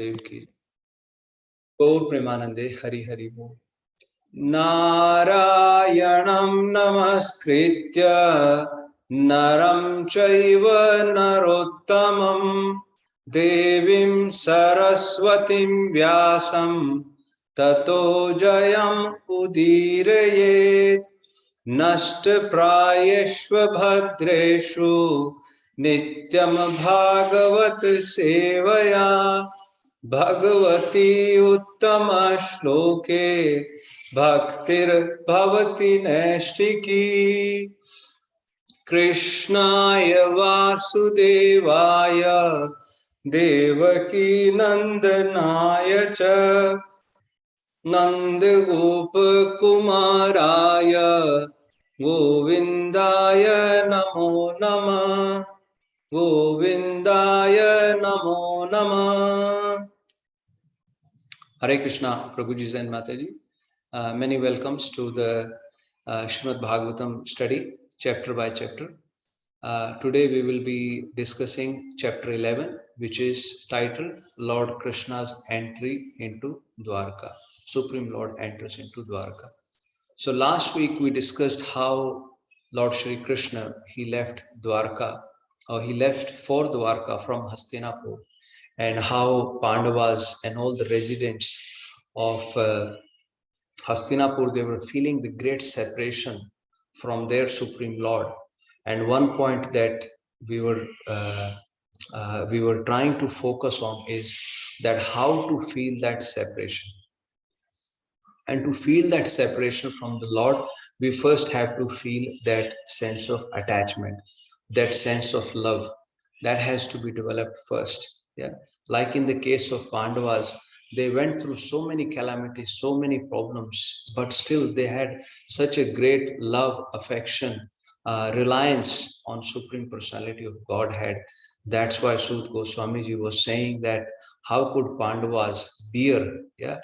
Dev ki. Gaur Premanande Hari Hari Bol. Narayanam namaskritya naram chaiva narottamam devim saraswatim vyasam tato jayam udirayet nashta prayeshva bhadreshu nityam bhagavat sevaya Bhagavati uttama shloke bhaktir bhavati naistiki Krishnaya vasudevaya devaki nandanaya cha Nanda gopa kumaraya govindaya namo namah govindaya namo namah. Hare Krishna, Prabhuji and Mataji. Many welcomes to the Śrīmad-Bhāgavatam study, chapter by chapter. Today we will be discussing chapter 11, which is titled Lord Krishna's Entry into Dwarka. Supreme Lord enters into Dwarka. So last week we discussed how Lord Shri Krishna, he left Dwarka, or he left for Dwarka from Hastinapur, and how Pandavas and all the residents of Hastinapur, they were feeling the great separation from their Supreme Lord. And one point that we were trying to focus on is that how to feel that separation. And to feel that separation from the Lord, we first have to feel that sense of attachment, that sense of love. That has to be developed first. Yeah, like in the case of Pandavas, they went through so many calamities, so many problems, but still they had such a great love, affection, reliance on Supreme Personality of Godhead. That's why Sut Goswami ji was saying that how could Pandavas bear, yeah,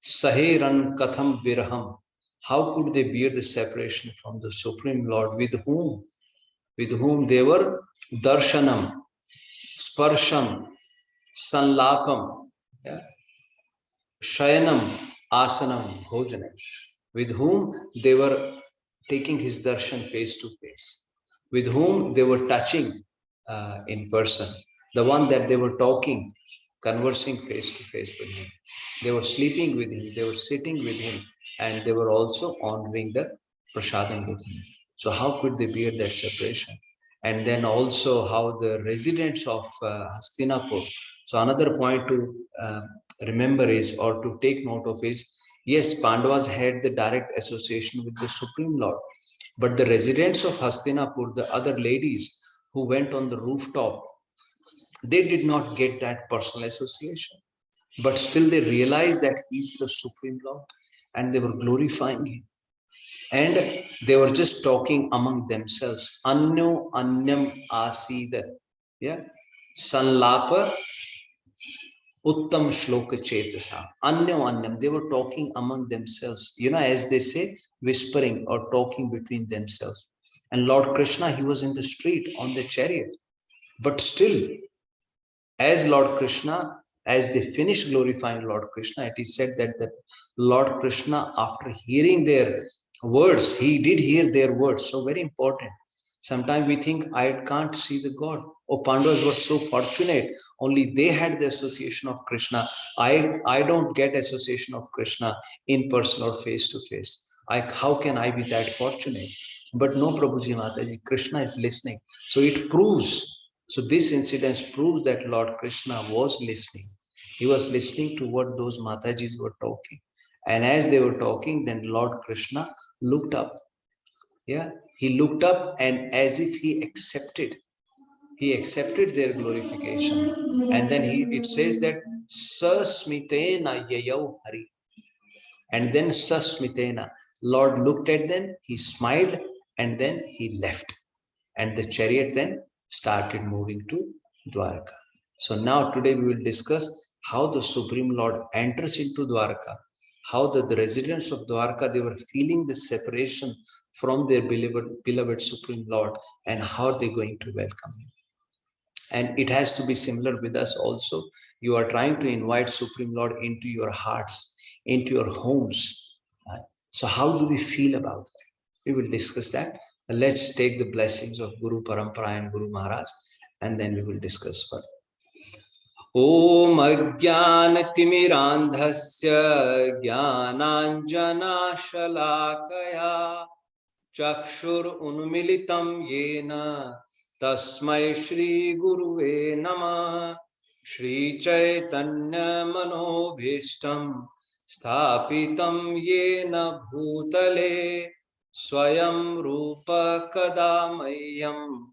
Saheran Katham Viraham, how could they bear the separation from the Supreme Lord with whom they were darshanam, sparsham, sanlapam, yeah, shayanam, asanam, bhojanam, with whom they were taking his darshan face to face, with whom they were touching in person, the one that they were talking, conversing face to face with him. They were sleeping with him, they were sitting with him, and they were also honoring the prasadam with him. So how could they bear that separation? And then also how the residents of Hastinapur. So another point to remember is, or to take note of is, yes, Pandavas had the direct association with the Supreme Lord, but the residents of Hastinapur, the other ladies who went on the rooftop, they did not get that personal association. But still they realized that he's the Supreme Lord, and they were glorifying him. And they were just talking among themselves. Anyo anyam asida. Yeah. Sanlapa uttam shloka chetasa. Anyo anyam. They were talking among themselves. You know, as they say, whispering or talking between themselves. And Lord Krishna, he was in the street on the chariot. But still, as Lord Krishna, as they finished glorifying Lord Krishna, it is said that the Lord Krishna, after hearing their words, he did hear their words. So very important. Sometimes we think, I can't see the God. Oh, Pandavas were so fortunate. Only they had the association of Krishna. I don't get association of Krishna in person or face to face. How can I be that fortunate? But no, Prabhuji Mataji, Krishna is listening. So it proves. So this incident proves that Lord Krishna was listening. He was listening to what those Matajis were talking. And as they were talking, then Lord Krishna looked up. Yeah, he looked up, and as if he accepted their glorification. And then it says that Sasmitena Yayau Hari. And then Sasmitena, Lord looked at them, he smiled, and then he left. And the chariot then started moving to Dwarka. So now today we will discuss how the Supreme Lord enters into Dwarka, how the residents of Dwarka, they were feeling the separation from their beloved Supreme Lord, and how they're going to welcome him. And it has to be similar with us also. You are trying to invite Supreme Lord into your hearts, into your homes. So how do we feel about that? We will discuss that. Let's take the blessings of Guru Parampara and Guru Maharaj, and then we will discuss further. Om Ajnanatimirandhasya Jnananjanashalakaya Chakshur Unmilitam Yena Tasmai Shri Guruve Namah Shri Chaitanya Manobhishtam Sthapitam Yena Bhutale Swayam Rupa Kadamayam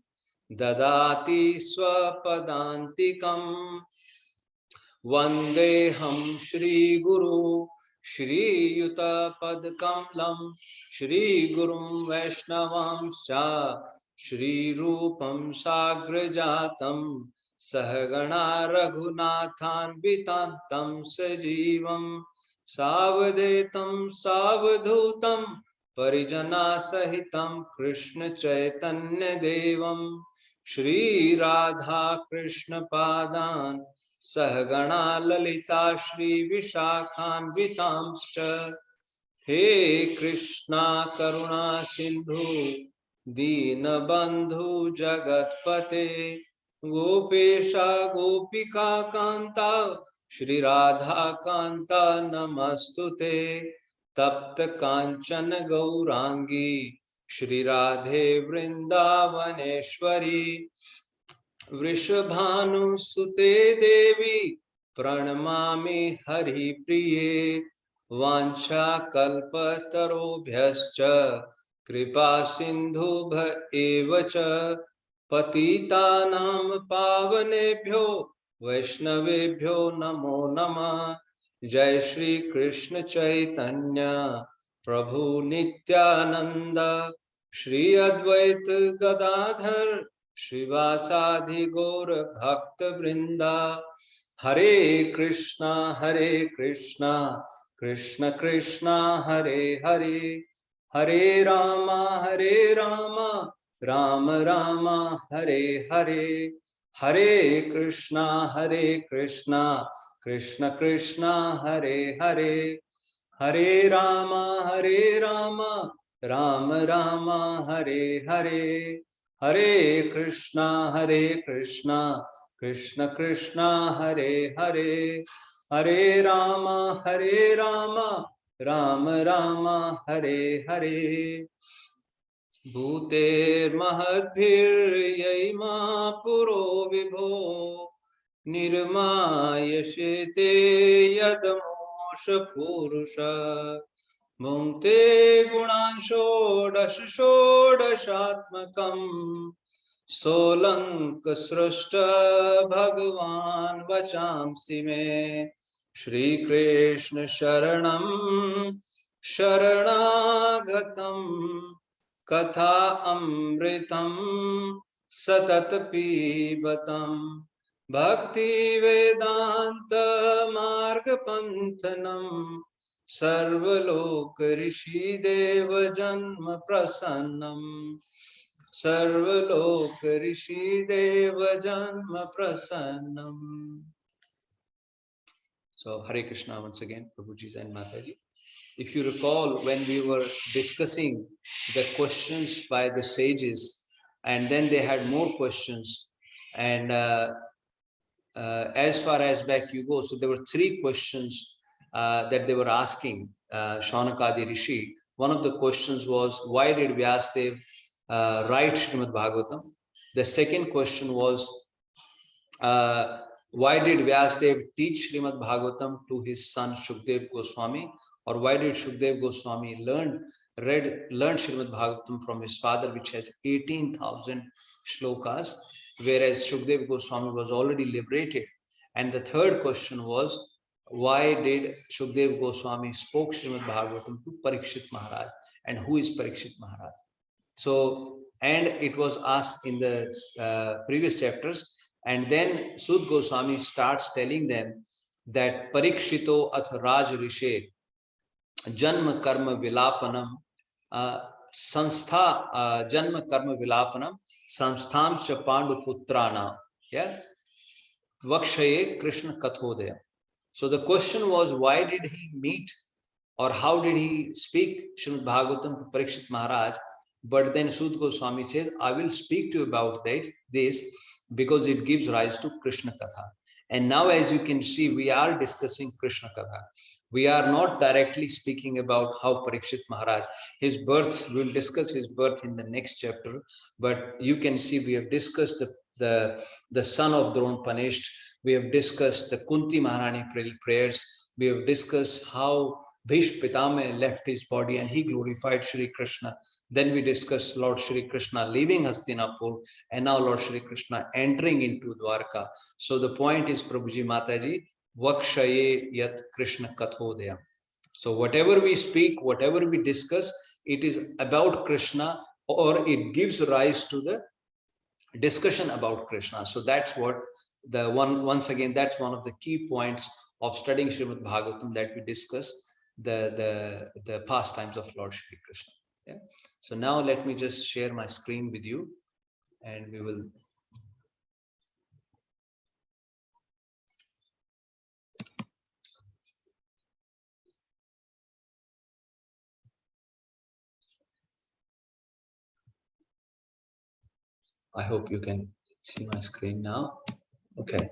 Dadati Swapadantikam Vandeham Shri Guru Shri Yuta Padkamlam Shri Gurum Vaishnavamscha Shri Rupam Sagrajatam Sahagana Raghunathan Vitantam Sajivam Savadetam Savadhutam Parijana Sahitam Krishna Chaitanya Devam Shri Radha Krishna Padan Sahagana Lalita Shri Vishakhanvitamscha He Krishna Karuna Sindhu Dīnabandhu Jagatpate Gopesha Gopika Kanta Shri Radha Kanta Namastute Tapta Kanchana Gaurangi Shri Radhe Vrindavaneshwari Vrishabhanu Sute Devi Pranamami Hari Priye Vancha Kalpatarobhyascha Kripa Sindhubha Evacha Patitanam Pavanebhyo Vaishnavebhyo Namo Namah Jai Shri Krishna Chaitanya Prabhu Nityananda Shri Advaita Gadadhar Shrivasadi Gaura Bhakta Vrinda Hare Krishna Krishna Krishna Hare Hare Hare Rama Rama Rama Hare Hare Hare Krishna Krishna Krishna Hare Hare Hare Rama Rama Rama Hare Hare Hare Krishna Krishna Krishna Hare Hare Hare Rama Rama Rama Hare Hare Bhuter Mahadbhir Yaima Puro Vibho Nirmayashite Yadamosha Purusha Mukte Gunansho Dashatmakam Solank Srashta Bhagavan Vachamsi Me Shri Krishna Sharanam Sharanaagatam Katha Amritam Satat Pibatam Bhakti Vedanta Marga Panthanam Sarvaloka Rishi Deva Janma Prasannam Sarvaloka Rishi Deva Janma Prasannam. So Hare Krishna once again, Prabhuji and Mataji. If you recall, when we were discussing the questions by the sages, and then they had more questions, and as far as back you go, so there were 3 questions that they were asking Shaunakadi Rishi. One of the questions was, why did Vyasadeva write Śrīmad-Bhāgavatam? The second question was, why did Vyasadeva teach Śrīmad-Bhāgavatam to his son Shukdev Goswami? Or why did Shukdev Goswami learn Śrīmad-Bhāgavatam from his father, which has 18,000 shlokas, whereas Shukdev Goswami was already liberated? And the third question was, why did Shukdev Goswami spoke Śrīmad-Bhāgavatam to Parikshit Maharaj? And who is Parikshit Maharaj? So, and it was asked in the previous chapters, and then Sud Goswami starts telling them that Parikshito ath Raj Rishe Janma Karma Vilapanam Sanstha Janma Karma Vilapanam Samstham Cha Pandu Putrana Yeah, Vakshaye Krishna Kathodaya. So the question was, why did he meet or how did he speak Śrīmad-Bhāgavatam to Parikshit Maharaj? But then Sud Goswami says, I will speak to you about this because it gives rise to Krishna Katha. And now, as you can see, we are discussing Krishna Katha. We are not directly speaking about how Parikshit Maharaj, his birth, we'll discuss his birth in the next chapter. But you can see we have discussed the son of Dron punished. We have discussed the Kunti Maharani prayers. We have discussed how Bhishma Pitame left his body and he glorified Shri Krishna. Then we discussed Lord Shri Krishna leaving Hastinapur and now Lord Shri Krishna entering into Dwarka. So the point is, Prabhuji Mataji, Vakshaye Yat Krishna Kathodaya. So whatever we speak, whatever we discuss, it is about Krishna or it gives rise to the discussion about Krishna. So that's what the one, once again, that's one of the key points of studying Śrīmad-Bhāgavatam, that we discuss the pastimes of Lord Shri Krishna. Yeah. So now let me just share my screen with you and we will. I hope you can see my screen now. Okay.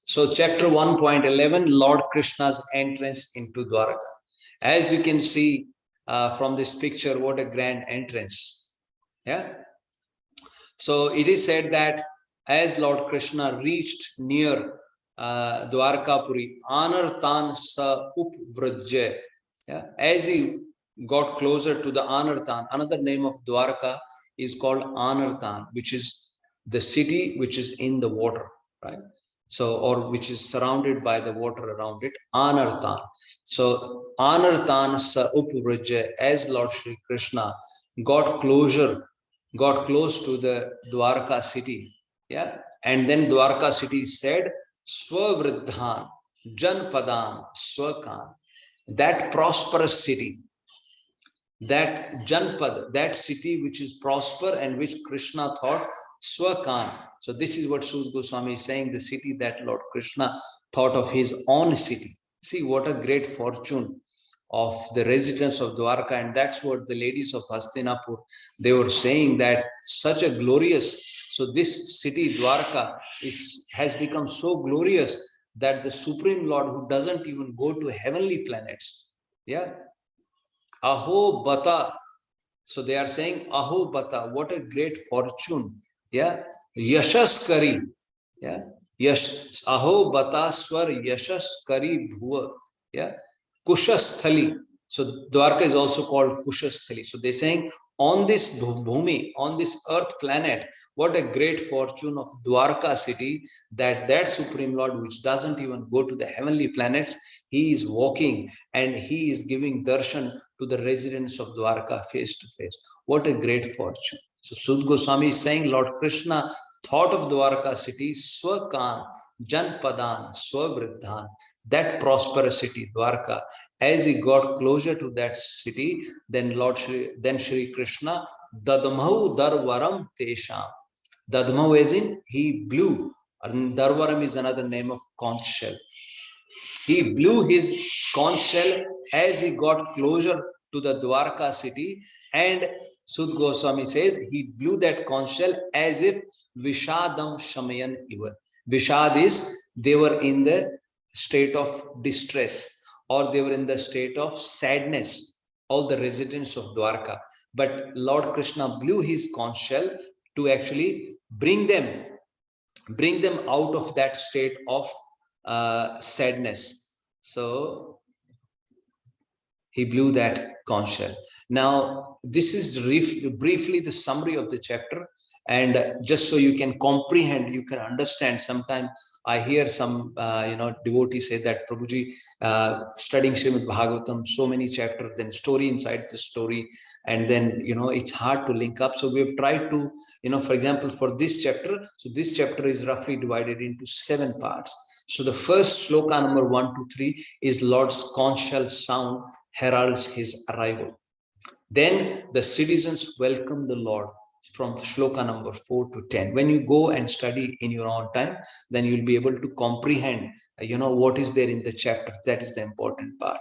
So chapter 1.11, Lord Krishna's entrance into Dwaraka. As you can see from this picture, what a grand entrance. Yeah. So it is said that as Lord Krishna reached near Dwarkapuri, Anartan sa upvrajya. Yeah. As he got closer to the Anartan, another name of Dwarka is called Anartan, which is the city which is in the water, right? So, or which is surrounded by the water around it, Anartan. So, Anartan sa upvrajya, as Lord Shri Krishna got close to the Dwarka city. Yeah. And then Dwarka city said, Swavriddhan, Janpadan, Swakan. That prosperous city, that Janpad, that city which is prosper and which Krishna thought Swakan. So this is what Sud Goswami is saying, the city that Lord Krishna thought of his own city. See what a great fortune of the residents of Dwarka, and that's what the ladies of Hastinapur, they were saying, that such a glorious, so this city Dwarka has become so glorious that the Supreme Lord, who doesn't even go to heavenly planets, yeah, Aho Bata. So they are saying, Aho Bata, what a great fortune. Yeah. Yashaskari. Yeah. Yash. Aho Bata Swar Yashaskari Bhuva. Yeah. Kushasthali. So Dwarka is also called Kushasthali. So they're saying, on this bhumi, on this earth planet, what a great fortune of Dwarka city, that Supreme Lord, which doesn't even go to the heavenly planets, he is walking and he is giving darshan to the residents of Dwarka face to face. What a great fortune. So Sud Goswami is saying, Lord Krishna thought of Dwarka city, Swakan, Janpadan, Swavriddhan, that prosperous city, Dwarka. As he got closer to that city, then Shri Krishna, Dadmahu Darvaram Tesham. Dadmahu as in he blew, and Darvaram is another name of conch shell. He blew his conch shell as he got closer to the Dwarka city, and Sud Goswami says he blew that conch shell as if Vishadam Shamayan Iva. Vishad is, they were in the state of distress, or they were in the state of sadness, all the residents of Dwarka. But Lord Krishna blew his conch shell to actually bring them out of that state of sadness. So he blew that conch shell. Now, this is briefly the summary of the chapter. And just so you can comprehend, you can understand. Sometimes I hear some, devotees say that, Prabhuji, studying Śrīmad-Bhāgavatam, so many chapters, then story inside the story, and then, it's hard to link up. So we have tried to, for example, for this chapter, so this chapter is roughly divided into 7 parts. So the first sloka number 1 to 3 is Lord's conch shell sound heralds his arrival. Then the citizens welcome the Lord. from shloka number 4 to 10. When you go and study in your own time, then you'll be able to comprehend, what is there in the chapter. That is the important part.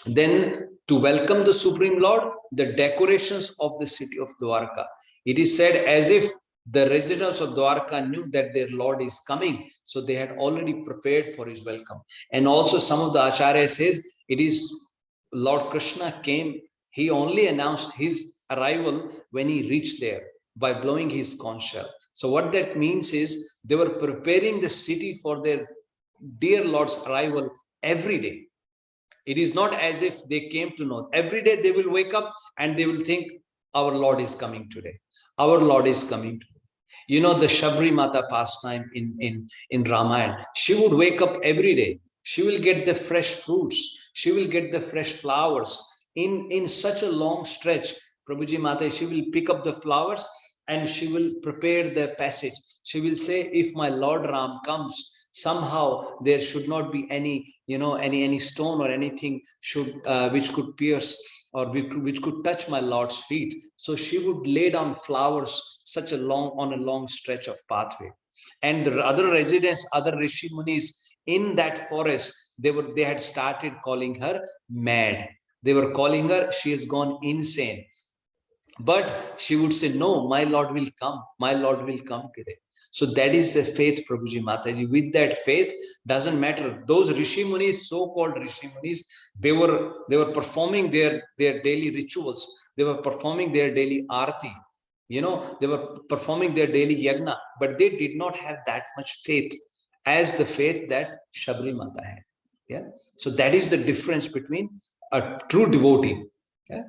Then to welcome the Supreme Lord, the decorations of the city of Dwarka. It is said as if the residents of Dwarka knew that their Lord is coming. So they had already prepared for his welcome. And also some of the Acharya says it is Lord Krishna came. He only announced his arrival when he reached there by blowing his conch shell. So what that means is they were preparing the city for their dear Lord's arrival every day. It is not as if they came to know. Every day they will wake up and they will think, our Lord is coming today. Our Lord is coming today. The Shabri Mata pastime in Ramayana. She would wake up every day. She will get the fresh fruits. She will get the fresh flowers. In such a long stretch, Prabhuji Mata, she will pick up the flowers and she will prepare the passage. She will say, if my Lord Ram comes, somehow there should not be any stone or anything which could pierce or which could touch my Lord's feet. So she would lay down flowers on a long stretch of pathway. And the other residents, other Rishi Munis in that forest, they had started calling her mad. They were calling her, she has gone insane. But she would say, no, my Lord will come. My Lord will come today. So that is the faith, Prabhuji Mataji. With that faith, doesn't matter. Those Rishi Munis, so-called Rishi Munis, they were performing their daily rituals. They were performing their daily arti. They were performing their daily yagna, but they did not have that much faith as the faith that Shabri Mata had. Yeah. So that is the difference between a true devotee. Yeah.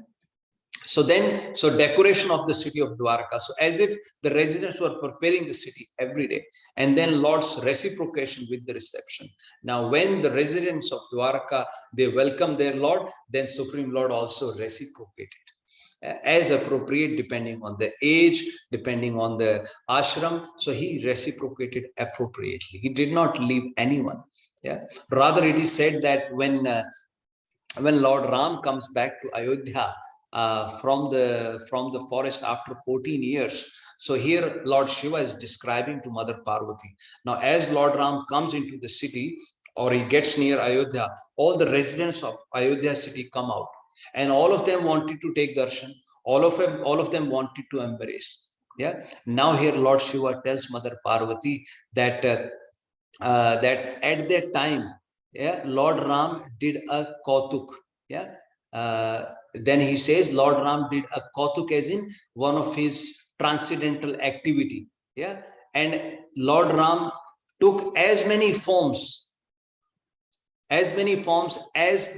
So decoration of the city of Dwarka. So as if the residents were preparing the city every day, and then Lord's reciprocation with the reception. Now, when the residents of Dwarka, they welcome their Lord, then Supreme Lord also reciprocated as appropriate, depending on the age, depending on the ashram. So he reciprocated appropriately. He did not leave anyone. Yeah. Rather, it is said that when Lord Ram comes back to Ayodhya, from the forest after 14 years. So here Lord Shiva is describing to Mother Parvati. Now, as Lord Ram comes into the city, or he gets near Ayodhya, all the residents of Ayodhya city come out, and all of them wanted to take darshan. All of them wanted to embrace. Yeah. Now here Lord Shiva tells Mother Parvati that that at that time, yeah, Lord Ram did a kautuk. Yeah. Then he says Lord Ram did a kautuk, as in one of his transcendental activity. Yeah. And Lord Ram took as many forms as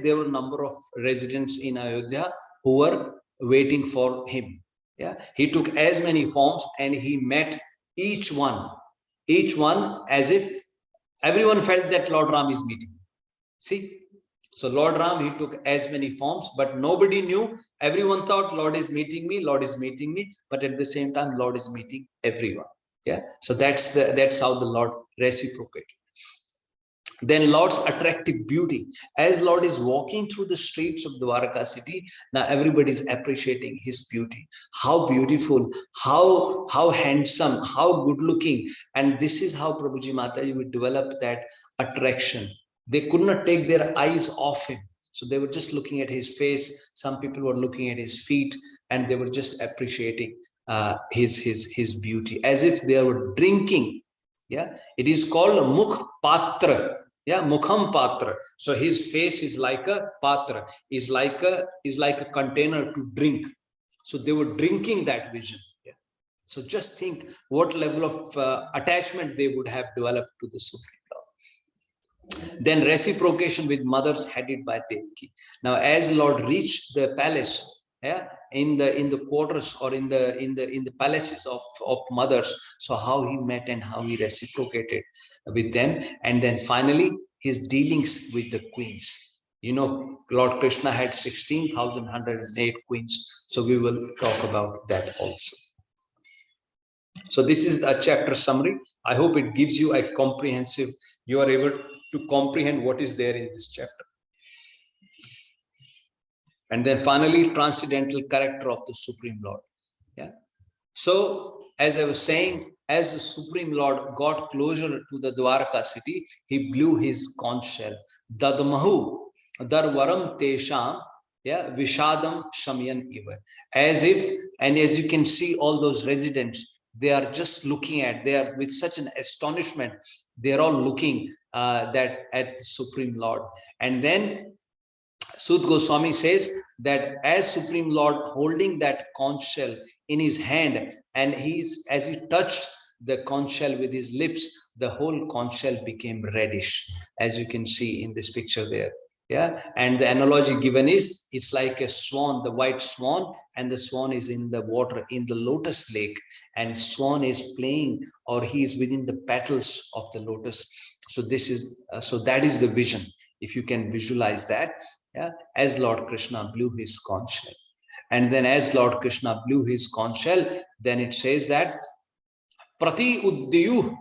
there were number of residents in Ayodhya who were waiting for him. Yeah. He took as many forms and he met each one as if everyone felt that Lord Ram is meeting. See? So Lord Ram, he took as many forms, but nobody knew. Everyone thought Lord is meeting me, Lord is meeting me, but at the same time, Lord is meeting everyone. Yeah. So that's how the Lord reciprocated. Then Lord's attractive beauty. As Lord is walking through the streets of Dwarka city, now everybody is appreciating his beauty. How beautiful, how handsome, how good looking. And this is how Prabhuji Mataji would develop that attraction. They could not take their eyes off him. So they were just looking at his face. Some people were looking at his feet, and they were just appreciating his beauty, as if they were drinking. Yeah, it is called Mukh Patra. Yeah, Mukham Patra. So his face is like a patra, is like a container to drink. So they were drinking that vision. Yeah. So just think what level of attachment they would have developed to the Supreme Lord. Then reciprocation with mothers headed by Devaki. Now, as Lord reached the palace, yeah, in the quarters or in the palaces of mothers, so how he met and how he reciprocated with them. And then finally his dealings with the queens. Lord Krishna had 16,108 queens, so we will talk about that also. So this is a chapter summary. I hope it gives you a comprehensive, you are able to comprehend what is there in this chapter. And then finally, transcendental character of the Supreme Lord. Yeah. So, as I was saying, as the Supreme Lord got closer to the Dwarka city, he blew his conch shell. Dadmahu darvaram tesham, yeah, vishadam shamyan iva. As if, and as you can see, all those residents, they are just looking at, they are with such an astonishment, they are all looking that at the Supreme Lord. And then Sud Goswami says that as Supreme Lord holding that conch shell in his hand, and as he touched the conch shell with his lips, the whole conch shell became reddish, as you can see in this picture there. Yeah, and the analogy given is it's like a swan, the white swan, and the swan is in the water in the lotus lake, and swan is playing, or he is within the petals of the lotus. So this is so that is the vision. If you can visualize that, yeah, as Lord Krishna blew his conch shell. And then as Lord Krishna blew his conch shell, then it says that Prati Uddiyu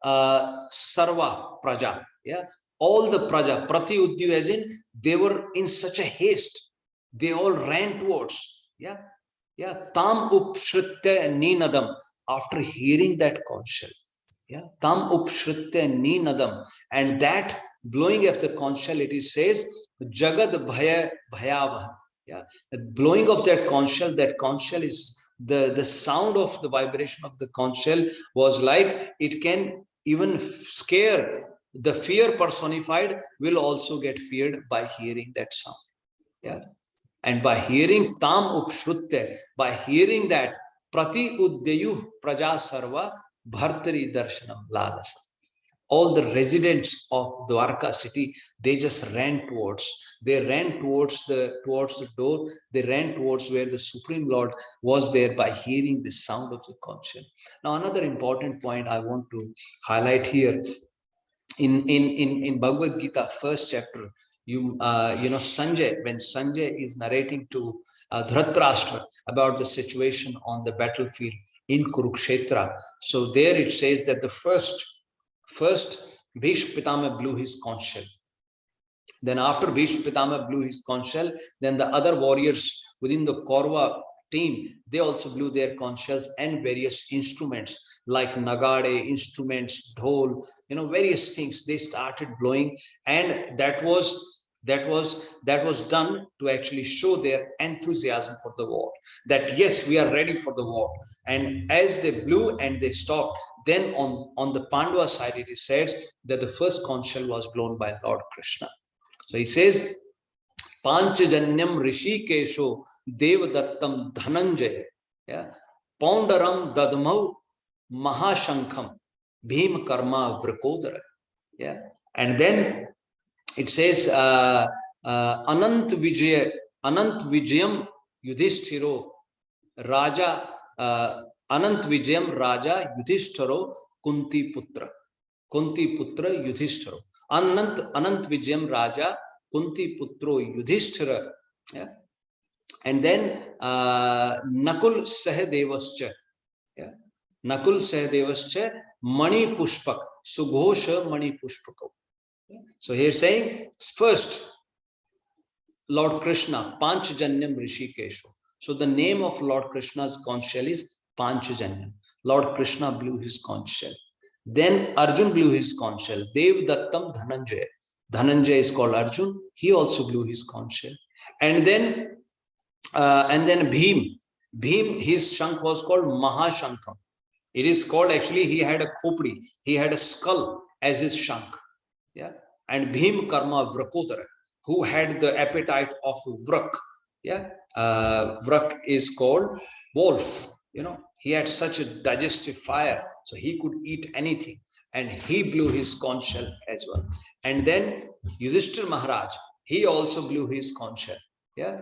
Sarva Praja. Yeah, all the Praja, Prati Uddiyu, as in they were in such a haste, they all ran towards. Yeah, Tam Upshritya Ninadam, after hearing that conch shell. Yeah, Tam Upshritya Ninadam, and that blowing of the conch shell, it is says Jagad Bhaya Bhayavaha. Yeah, the blowing of that conch shell is the sound of the vibration of the conch shell was like it can even scare the fear personified will also get feared by hearing that sound. Yeah, and by hearing Tam Upshrutya, by hearing that Prati Uddeyu Praja Sarva Bhartari Darshanam Lalasa. All the residents of Dwarka city, they just ran towards. They ran towards the door. They ran towards where the Supreme Lord was there by hearing the sound of the conch shell. Now, another important point I want to highlight here in Bhagavad Gita, first chapter, you know, Sanjay, when Sanjay is narrating to Dhritarashtra about the situation on the battlefield in Kurukshetra. So there it says that the first Bhishma Pitama blew his conch shell. Then after Bhishma Pitama blew his conch shell, then the other warriors within the Kaurava team, they also blew their conch shells and various instruments like nagade, instruments, dhol, you know, various things. They started blowing, and that was done to actually show their enthusiasm for the war. That yes, we are ready for the war. And as they blew and they stopped, then on the Pandava side, it is said that the first conch shell was blown by Lord Krishna. So he says, Panchajanyam Rishikesho Devadattam Dhananjaya, yeah, Poundaram Dadmau Mahashankham Bhim Karma Vrakodara. Yeah, and then it says Anant Vijayam Yudhishthiro Raja Anant Vijayam Raja Yudhishthiro Kunti Putra Yudhishthiro. Anant Vijayam Raja Kunti Putro Yudhishthira. Yeah. And then Nakul Sahadevascha. Yeah. Nakul Sahadevascha Mani Pushpak. Sughosha Mani Pushpako. Yeah. So here saying first Lord Krishna, Panchajanyam Rishikesho. So the name of Lord Krishna's conch shell is Panchajanyam. Lord Krishna blew his conch shell. Then Arjun blew his conch shell. Devdattam Dhananjaya. Dhananjaya is called Arjun. He also blew his conch shell. And then Bhim, his shank was called Mahashankham. It is called, actually, he had a khopri. He had a skull as his shank. Yeah. And Bhim Karma Vrakodara, who had the appetite of Vrak. Yeah. Vrak is called wolf. You know, he had such a digestive fire, so he could eat anything, and he blew his conch shell as well. And then Yudhishthira Maharaj, he also blew his conch shell. Yeah,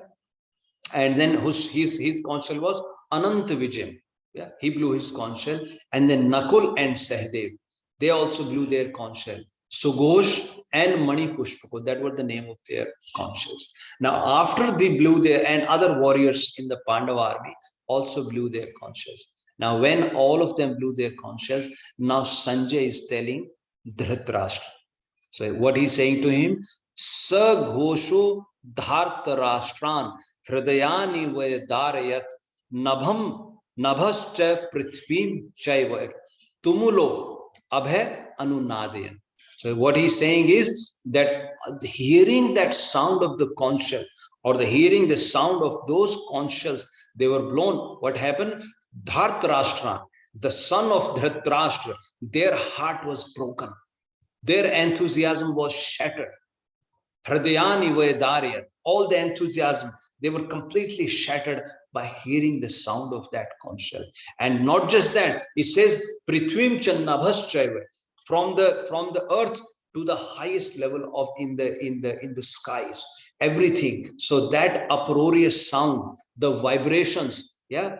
and then his conch shell was Anant Vijayam. Yeah, he blew his conch shell, and then Nakul and Sahadev, they also blew their conch shell. Sughosh and Mani Pushpako, that were the name of their conch shells. Now, after they blew their, and other warriors in the Pandava army also blew their conch shells. Now, when all of them blew their conch shells, now Sanjay is telling Dhritarashtra. So, what he's saying to him, Sa Ghosho Dhartarashtran Hridayani Vedarayat nabham nabhascha prithvim chaiva tumulo abhay anunadayan. So what he's saying is that hearing that sound of the conch shell, or hearing the sound of those conch shells, they were blown. What happened? Dhartarashtra, the son of Dhritarashtra, their heart was broken. Their enthusiasm was shattered. Hridayani Vedarya, all the enthusiasm, they were completely shattered by hearing the sound of that conch shell. And not just that, it says, Prithvim Channabhaschaiva, from the earth to the highest level of in the skies, everything. So that uproarious sound, the vibrations, yeah,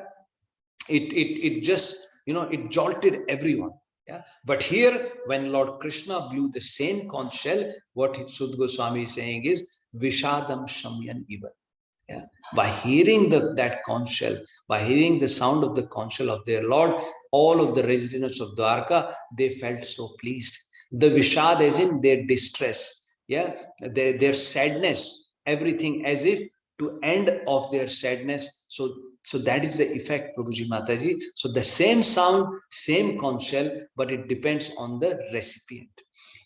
it just, it jolted everyone. Yeah, but here when Lord Krishna blew the same conch shell, what Sud Goswami is saying is Vishadam Shamyan Iva. Yeah, by hearing that conch shell, by hearing the sound of the conch shell of their Lord, all of the residents of Dwarka, they felt so pleased. The Vishad as in their distress, yeah, their sadness, everything as if to end of their sadness. So that is the effect, Prabhuji Mataji. So the same sound, same conch shell, but it depends on the recipient.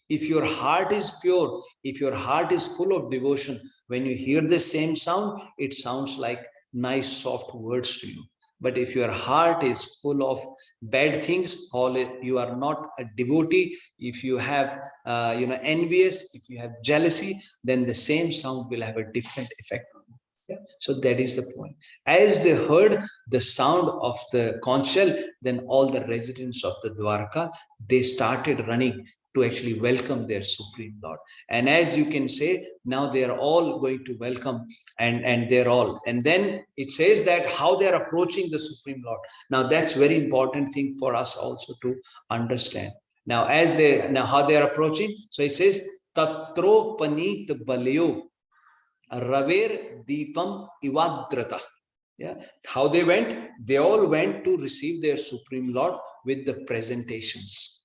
If your heart is pure, if your heart is full of devotion, when you hear the same sound, it sounds like nice, soft words to you. But if your heart is full of bad things, you are not a devotee, if you have, envious, if you have jealousy, then the same sound will have a different effect on you. Yeah? So that is the point. As they heard the sound of the conch shell, then all the residents of the Dwarka, they started running to actually welcome their Supreme Lord. And as you can say, now they are all going to welcome, and they're all. And then it says that how they're approaching the Supreme Lord. Now that's very important thing for us also to understand. Now how they're approaching. So it says, Tatro Panit Balyo Raver Deepam Ivadrata. Yeah, how they went? They all went to receive their Supreme Lord with the presentations.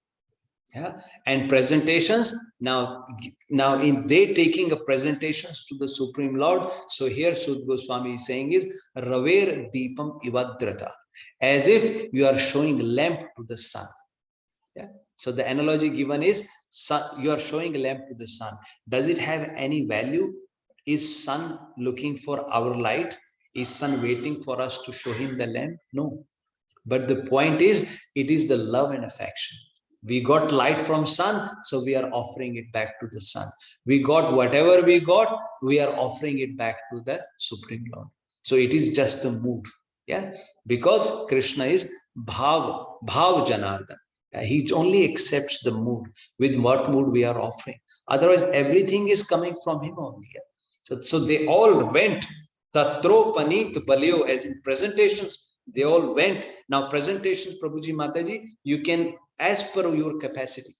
Yeah, and presentations, now in they taking a presentations to the Supreme Lord. So here Sud Goswami is saying is Raver Deepam Ivadrata, as if you are showing a lamp to the sun. Yeah. So the analogy given is sun, you are showing a lamp to the sun. Does it have any value? Is sun looking for our light? Is sun waiting for us to show him the lamp? No. But the point is, it is the love and affection. We got light from sun, so we are offering it back to the sun. We got whatever we got, we are offering it back to the Supreme Lord. So it is just the mood. Yeah, because Krishna is Bhav Janardhan. He only accepts the mood, with what mood we are offering. Otherwise, everything is coming from him only. So they all went. Tatro Panit Balyo, as in presentations, they all went. Now presentations, Prabhuji Mataji, you can, as per your capacity.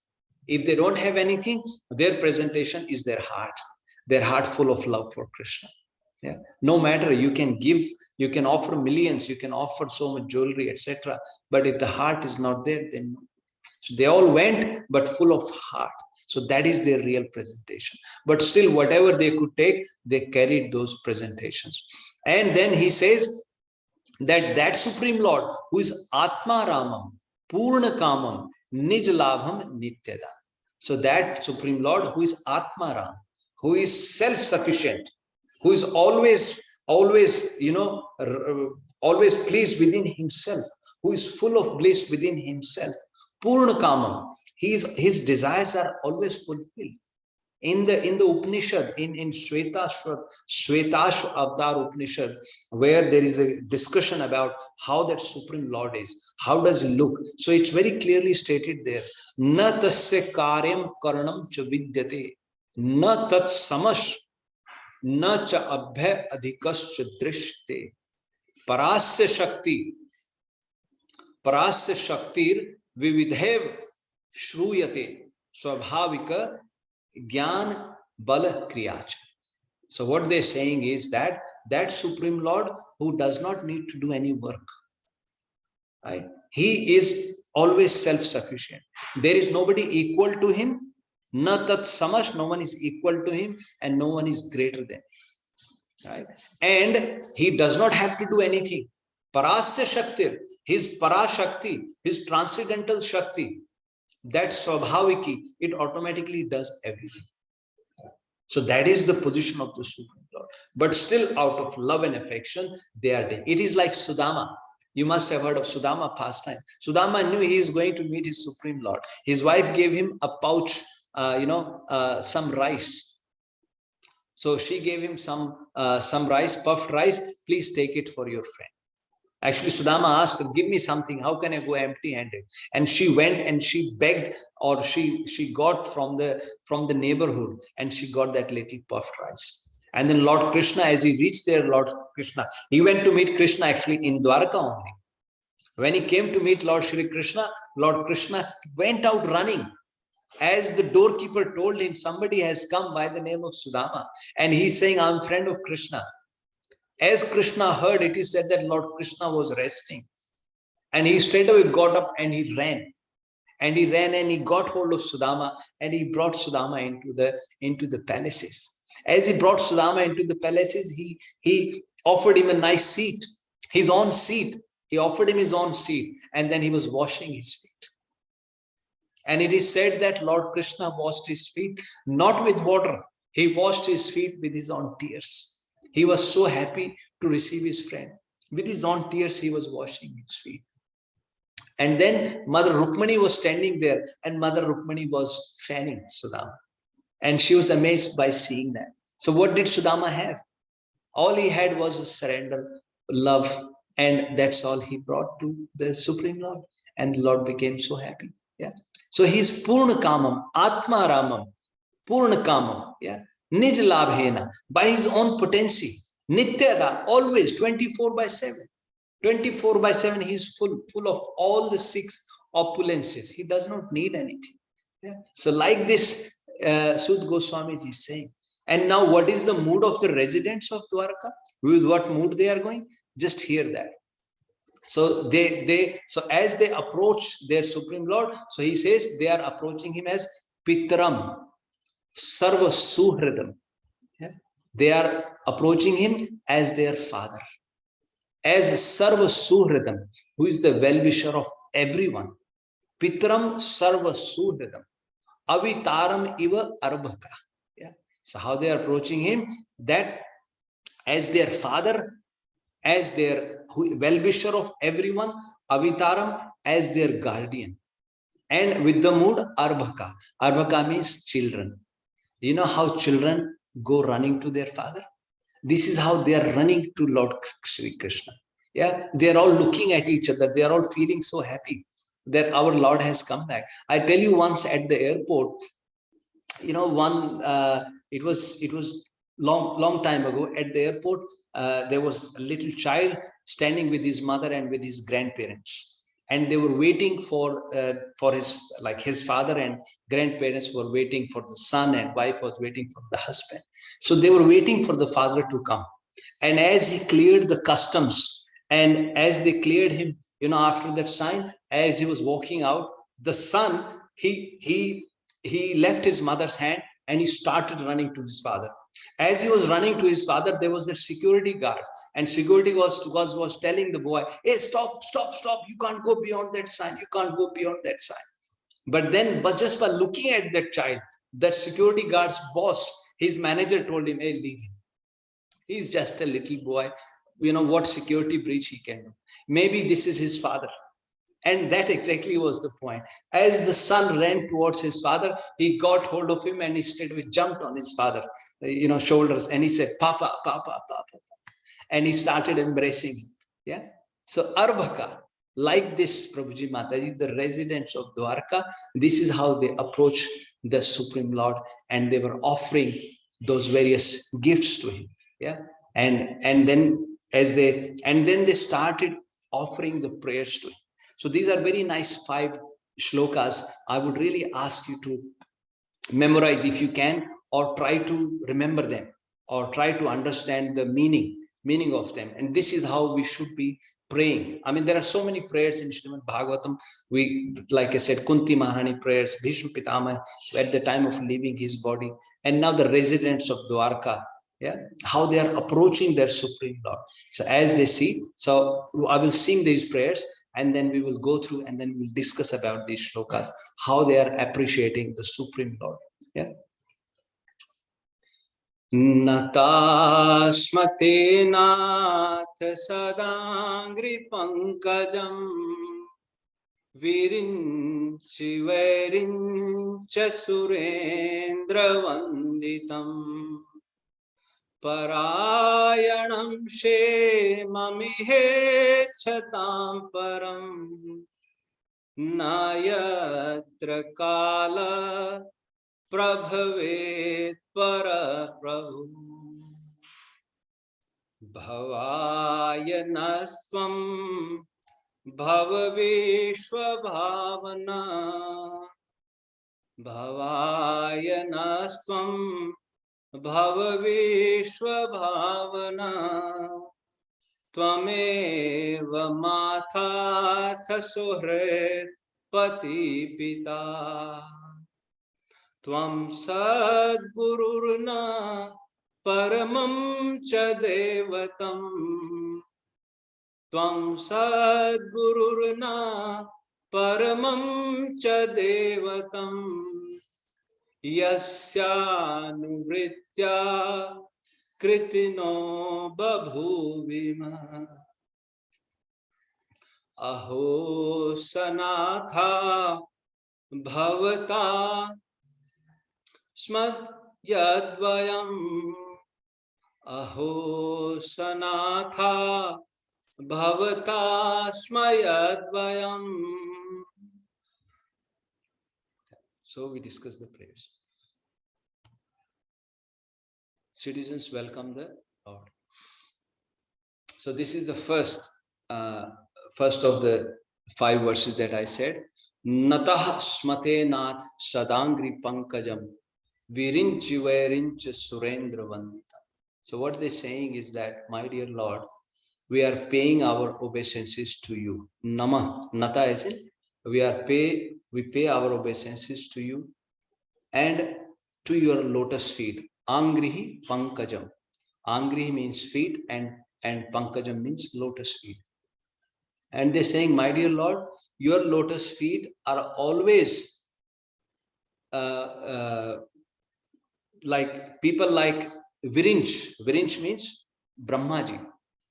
If they don't have anything, their presentation is their heart full of love for Krishna. Yeah, no matter, you can give, you can offer millions, you can offer so much jewelry, etc. But if the heart is not there, then no. So they all went, but full of heart. So that is their real presentation. But still, whatever they could take, they carried those presentations. And then he says that Supreme Lord, who is Atma Ramam, Purna Kamam, Nij Labham Nityada. So that Supreme Lord, who is Atma Ram, who is self-sufficient, who is always pleased within himself, who is full of bliss within himself. Purna Kamam, his desires are always fulfilled. In the Upanishad, in Shvetashva Avatar Upanishad, where there is a discussion about how that Supreme Lord is, how does he look? So it's very clearly stated there. Na tasya karyam karanam cha vidyate, na tat samash, na cha abhay adhikas cha drishte, parasya shaktir vividhev shruyate, swabhavika Gyan Bala Kriyacha. So what they're saying is that Supreme Lord who does not need to do any work, right? He is always self-sufficient. There is nobody equal to him. Na tat samash, no one is equal to him, and no one is greater than him, right? And he does not have to do anything. Parasya Shakti, his Parashakti, his transcendental Shakti, that Swabhaviki, it automatically does everything. So that is the position of the Supreme Lord. But still, out of love and affection, they are doing. It is like Sudama. You must have heard of Sudama pastime. Sudama knew he is going to meet his Supreme Lord. His wife gave him a pouch, some rice. So she gave him some rice, puffed rice. Please take it for your friend. Actually, Sudama asked her, give me something. How can I go empty-handed? And she went and she begged, or she got from the neighborhood, and she got that little puffed rice. And then Lord Krishna, as he reached there, Lord Krishna, he went to meet Krishna actually in Dwarka only. When he came to meet Lord Shri Krishna, Lord Krishna went out running. As the doorkeeper told him, somebody has come by the name of Sudama, and he's saying, I'm friend of Krishna. As Krishna heard, it is said that Lord Krishna was resting, and he straightaway got up and he ran. And he ran and he got hold of Sudama, and he brought Sudama into the palaces. As he brought Sudama into the palaces, he offered him a nice seat, his own seat. He offered him his own seat, and then he was washing his feet. And it is said that Lord Krishna washed his feet not with water. He washed his feet with his own tears. He was so happy to receive his friend. With his own tears, he was washing his feet. And then Mother Rukmani was standing there, and Mother Rukmani was fanning Sudama. And she was amazed by seeing that. So what did Sudama have? All he had was a surrender, love, and that's all he brought to the Supreme Lord. And the Lord became so happy. Yeah. So he's Purna Kamam, Atma Ramam, Purna Kamam. Yeah. Nij Labhena, by his own potency, Nityada, always 24/7. 24/7, he's full of all the 6 opulences. He does not need anything. Yeah. So like this, Sud Goswami is saying. And now what is the mood of the residents of Dwarka? With what mood they are going? Just hear that. So so as they approach their Supreme Lord, so he says they are approaching him as Pitram. Sarva Suhridam. Yeah? They are approaching him as their father, as Sarva Suhridam, who is the well-wisher of everyone. Pitram Sarva Suhridam, Avitaram Iva Arbhaka. Yeah? So how they are approaching him? That as their father, as their well-wisher of everyone, Avitaram as their guardian. And with the mood Arbhaka. Arbhaka means children. Do you know how children go running to their father? This is how they are running to Lord Shri Krishna. Yeah, they are all looking at each other. They are all feeling so happy that our Lord has come back. I tell you, once at the airport, it was long time ago. At the airport, there was a little child standing with his mother and with his grandparents. And they were waiting for his father and grandparents were waiting for the son, and wife was waiting for the husband. So they were waiting for the father to come. And as he cleared the customs, and as they cleared him, after that sign, as he was walking out, the son, he left his mother's hand and he started running to his father. As he was running to his father, there was a security guard. And security was telling the boy, hey, stop, you can't go beyond that sign, you can't go beyond that sign. But just by looking at that child, that security guard's boss, his manager told him, hey, leave him. He's just a little boy. What security breach he can do. Maybe this is his father. And that exactly was the point. As the son ran towards his father, he got hold of him and he straightaway jumped on his father, shoulders, and he said, Papa, Papa, Papa. And he started embracing him. Yeah. So Arbhaka, like this, Prabhuji Mataji, the residents of Dwarka, this is how they approach the Supreme Lord, and they were offering those various gifts to him. Yeah. And then they started offering the prayers to him. So these are very nice 5 shlokas. I would really ask you to memorize if you can, or try to remember them, or try to understand the meaning of them. And this is how we should be praying. I mean, there are so many prayers in Śrīmad-Bhāgavatam. Like I said, Kunti Maharani prayers, Bhishma Pitama at the time of leaving his body, and now the residents of Dwarka. Yeah, how they are approaching their Supreme Lord. So as they see, so I will sing these prayers, and then we will go through, and then we'll discuss about these shlokas, how they are appreciating the Supreme Lord. Yeah. Natasmate nath sadangri pankajam virinchi vairincha surendra vanditam parayanam shemamihe chatam param nayatra kala prabhavet para prabhu bhavayanastvam bhavavishva bhavana bhavayanastvam bhavavishva bhavana tvameva mathatha suhrit pati pita Tvam sadgururna paramam cha devatam Tvam sadgururna paramam cha devatam Yasyānuvritya kritino babhuvima Aho sanatha bhavata Smad yadvayam aho sanatha bhavata smayadvayam. So we discuss the prayers. Citizens, welcome the Lord. So this is the first of the 5 verses that I said. Natah smate nath sadangri pankajam virinchi vairincha surendra vandita. So what they're saying is that, my dear Lord, we are paying our obeisances to you. Nama, nata as in we pay our obeisances to you and to your lotus feet. Angrihi pankajam. Angrihi means feet, and pankajam means lotus feet. And they're saying, my dear Lord, your lotus feet are always like people like Virinch. Virinch means Brahmaji.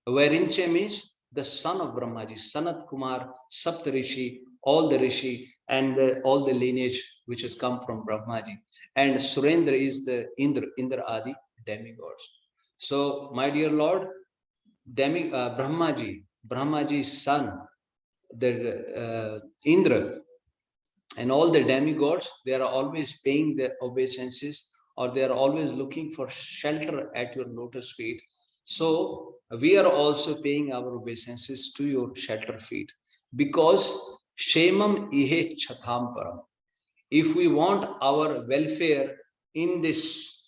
Vairinche means the son of Brahmaji, Sanat Kumar, Saptarishi, all the Rishi, and all the lineage which has come from Brahmaji. And Surendra is the Indra Adi demigods. So, my dear Lord, Brahmaji's son, the Indra, and all the demigods, they are always paying their obeisances, or they are always looking for shelter at your lotus feet. So we are also paying our obeisances to your shelter feet, because Shemam ihe chatham param. If we want our welfare in this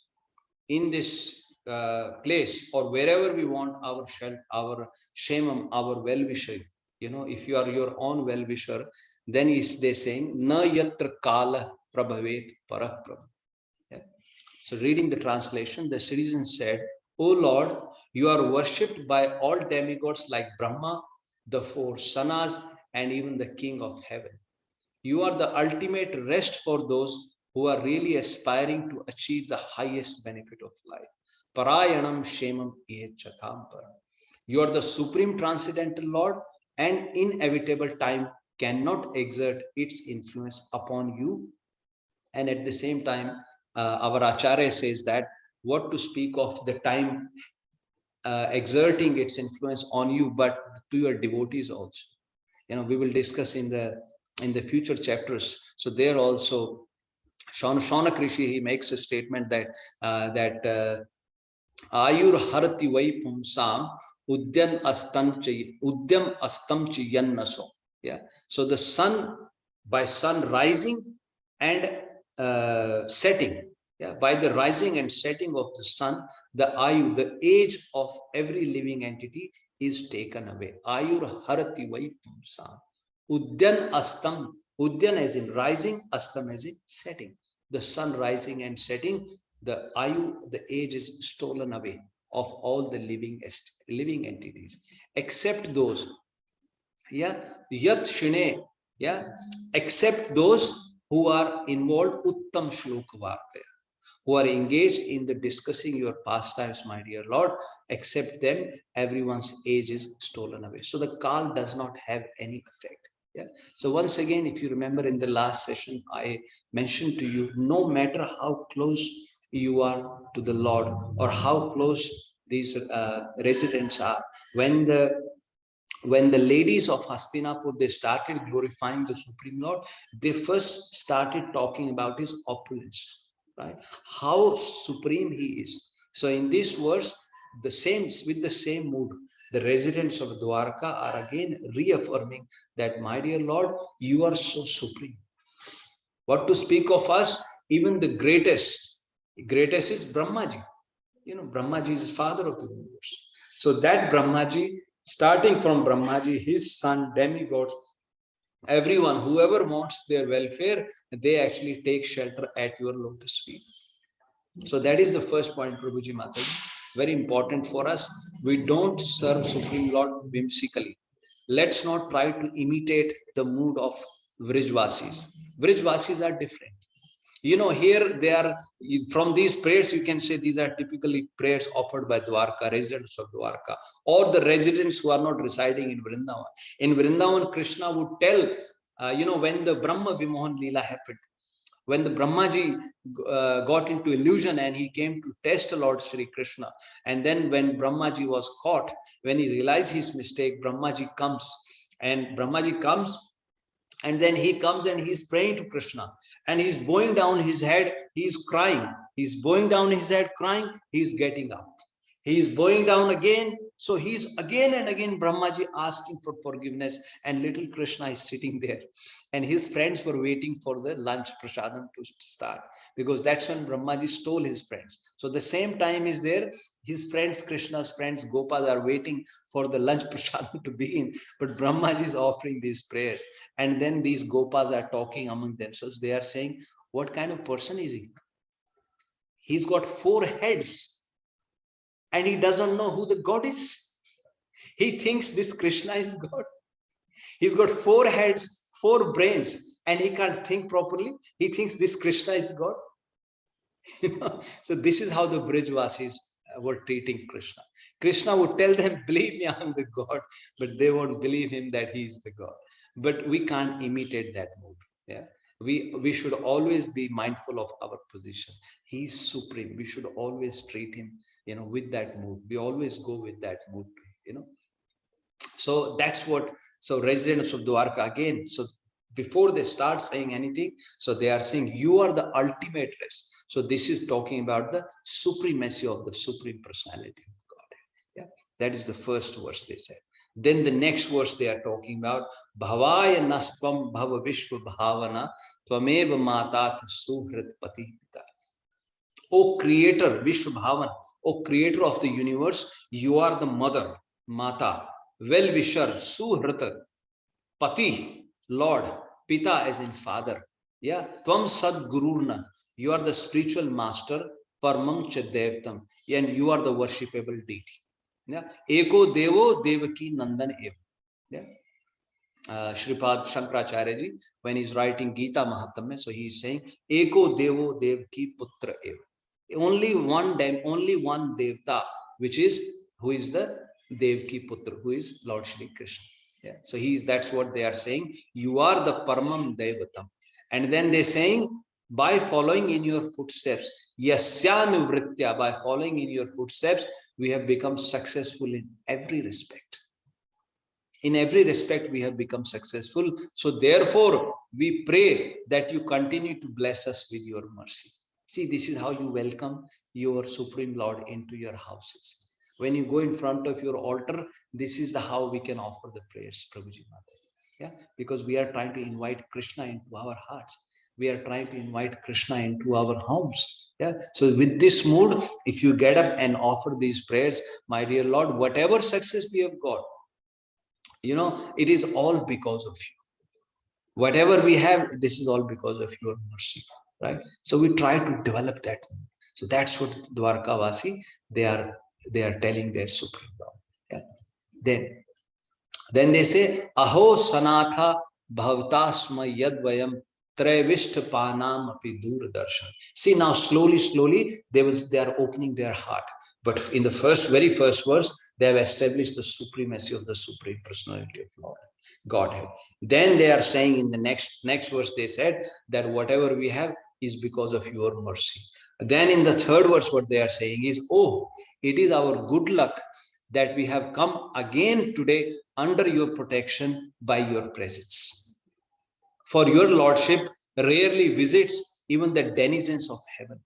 place, or wherever we want our Shemam, our well-wisher, if you are your own well-wisher, then they're saying, na yatra kala prabhavet para prabhu. Yeah. So reading the translation, the citizen said, O Lord, you are worshipped by all demigods like Brahma, the 4 sanas, and even the King of heaven. You are the ultimate rest for those who are really aspiring to achieve the highest benefit of life. Parayanam Shemam Chatham Param. You are the supreme transcendental Lord, and inevitable time cannot exert its influence upon you. And at the same time, our Acharya says that what to speak of the time exerting its influence on you, but to your devotees also. We will discuss in the future chapters. So there also, Shaunak Rishi, he makes a statement that Ayur harati vai pumsam udyam astam chiyannaso. Yeah. So the sun, by sun rising and setting, yeah, by the rising and setting of the sun, the ayu, the age of every living entity is taken away. Ayur harati vai pumsam. Udyan astam. Udyan as in rising, astam as in setting. The sun rising and setting, the ayu, the age is stolen away of all the living entities, except those, yeah, yat shine, yeah, except those who are involved uttam shloka vartaya, who are engaged in the discussing your pastimes, my dear Lord. Except them, everyone's age is stolen away. So the Kal does not have any effect. Yeah. So once again, if you remember in the last session, I mentioned to you, no matter how close you are to the Lord or how close these residents are, when the ladies of Hastinapur, they started glorifying the Supreme Lord, they first started talking about his opulence, right? How supreme he is. So in this verse, the same, with the same mood, the residents of Dwarka are again reaffirming that, my dear Lord, you are so supreme. What to speak of us? Even the greatest is Brahmaji. You know, Brahmaji is father of the universe. So that Brahmaji, starting from Brahmaji, his son, demigods, everyone, whoever wants their welfare, they actually take shelter at your lotus feet. So that is the first point, Prabhuji Mataji. Very important for us. We don't serve Supreme Lord whimsically. Let's not try to imitate the mood of Vrijvasis. Vrijvasis are different. You know, here they are, from these prayers, you can say these are typically prayers offered by Dwarka, residents of Dwarka, or the residents who are not residing in Vrindavan. In Vrindavan, Krishna would tell, you know, when the Brahma Vimohan Leela happened, when the Brahmaji got into illusion and he came to test Lord Shri Krishna, and then when Brahmaji was caught, when he realized his mistake, Brahmaji comes, and then he comes and he's praying to Krishna, and he's bowing down his head, he's crying, he's bowing down his head, crying, he's getting up, he's bowing down again. So he's again and again Brahmaji asking for forgiveness, and little Krishna is sitting there, and his friends were waiting for the lunch prasadam to start, because that's when Brahmaji stole his friends. So the same time is there, his friends, Krishna's friends, Gopas, are waiting for the lunch prasadam to begin, but Brahmaji is offering these prayers, and then these Gopas are talking among themselves. They are saying, what kind of person is he? He's got 4 heads and he doesn't know who the God is. He thinks this Krishna is God. He's got 4 heads, 4 brains, and he can't think properly. He thinks this Krishna is God. You know? So this is how the Brijvasis were treating Krishna. Krishna would tell them, believe me, I'm the God, but they won't believe him that he is the God. But we can't imitate that mood. Yeah. We should always be mindful of our position. He's supreme. We should always treat him, you know, with that mood. We always go with that mood, you know. So that's what, so residents of Dwarka again, so before they start saying anything, so they are saying, you are the ultimate rest. So this is talking about the supremacy of the Supreme Personality of God. Yeah, that is the first verse they said. Then the next verse they are talking about, Bhavaya Nastvam Bhava Vishwa Bhavana Tvameva Matat Suhrit Pati Pita. O Creator, Vishwa Bhavan, O Creator of the universe, you are the mother, Mata, well-wisher, Suhrita, Pati, Lord, Pita as in father. Yeah, Tvam Sadguruna, you are the spiritual master, Parmam Chadevtam, and you are the worshipable deity. Yeah, Eko Devo Devaki Nandan Ev. Yeah. Shripad Shankaracharya ji, when he's writing Gita Mahatmya, so he's saying, Eko Devo Devaki Putra Ev. Only one Devta, which is, who is the Devaki Putra, who is Lord Shri Krishna. Yeah. So that's what they are saying. You are the Paramam Devatam. And then they're saying, by following in your footsteps, Yasyanuvritya, by following in your footsteps, we have become successful in every respect. In every respect, we have become successful. So therefore, we pray that you continue to bless us with your mercy. See, this is how you welcome your Supreme Lord into your houses. When you go in front of your altar, this is how we can offer the prayers, Prabhuji Mata. Yeah, because we are trying to invite Krishna into our hearts. We are trying to invite Krishna into our homes. Yeah. So with this mood, if you get up and offer these prayers, my dear Lord, whatever success we have got, you know, it is all because of you. Whatever we have, this is all because of your mercy, right? So we try to develop that. So that's what Dwarkavasi, they are telling their Supreme Lord. Yeah. Then they say, Aho Sanatha Bhavtasma Yadvayam Trevishtapanam api dur darshan. See, now slowly they are opening their heart. But in the very first verse, they have established the supremacy of the Supreme Personality of Lord Godhead. Then they are saying in the next verse, they said that whatever we have is because of your mercy. Then in the third verse, what they are saying is, oh, it is our good luck that we have come again today under your protection by your presence. For your lordship rarely visits even the denizens of heaven.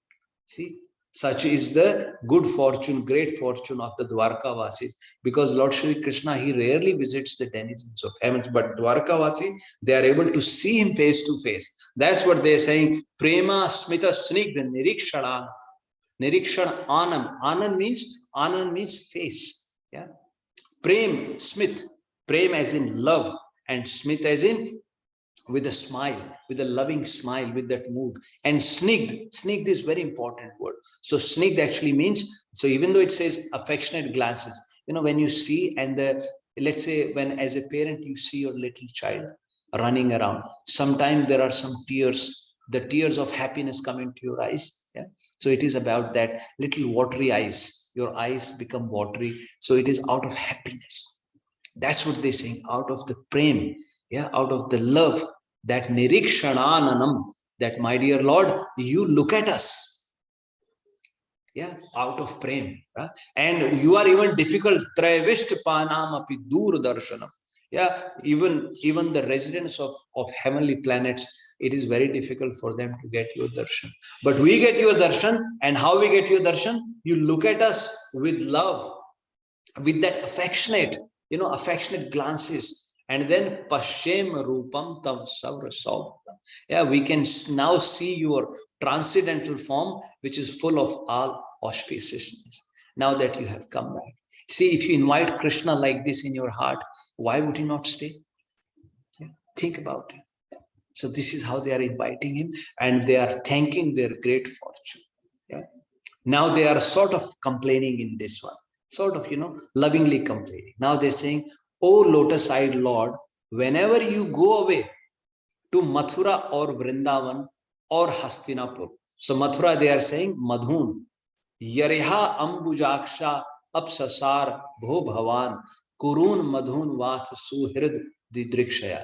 See, such is the good fortune, great fortune of the Dwarkavasis, because Lord Shri Krishna, he rarely visits the denizens of heavens, but Dwarkavasi, they are able to see him face to face. That's what they are saying. Prema smita snigdha nirikshana. Nirikshan anam. Anand means face. Yeah. Prem, Smith. Prem as in love, and Smith as in with a smile, with a loving smile, with that mood. And snigd is very important word. So snigd actually means, so even though it says affectionate glances, when you see, and let's say when as a parent you see your little child running around, sometimes there are some tears, the tears of happiness come into your eyes. Yeah. So it is about that little watery eyes. Your eyes become watery. So it is out of happiness. That's what they're saying, out of the prem, yeah, out of the love, that nirikshananam, that my dear Lord, you look at us. Yeah, out of prem. Right? And you are even difficult. Trevishtapanam api dur darshanam. Yeah, even the residents of heavenly planets, it is very difficult for them to get your darshan. But we get your darshan, and how we get your darshan? You look at us with love, with that affectionate glances, and then pashem rupam tam savrasam. Yeah, we can now see your transcendental form, which is full of all auspiciousness. Now that you have come back, see, if you invite Krishna like this in your heart, why would he not stay? Yeah, think about it. So this is how they are inviting him, and they are thanking their great fortune. Yeah. Now they are sort of complaining in this one. Sort of, lovingly complaining. Now they're saying, oh lotus-eyed Lord, whenever you go away to Mathura or Vrindavan or Hastinapur. So Mathura, they are saying, Madhun, Yareha Ambujaksha Apsasar Bho Bhavan, Kurun Madhun Vath Suhrid Didrikshaya.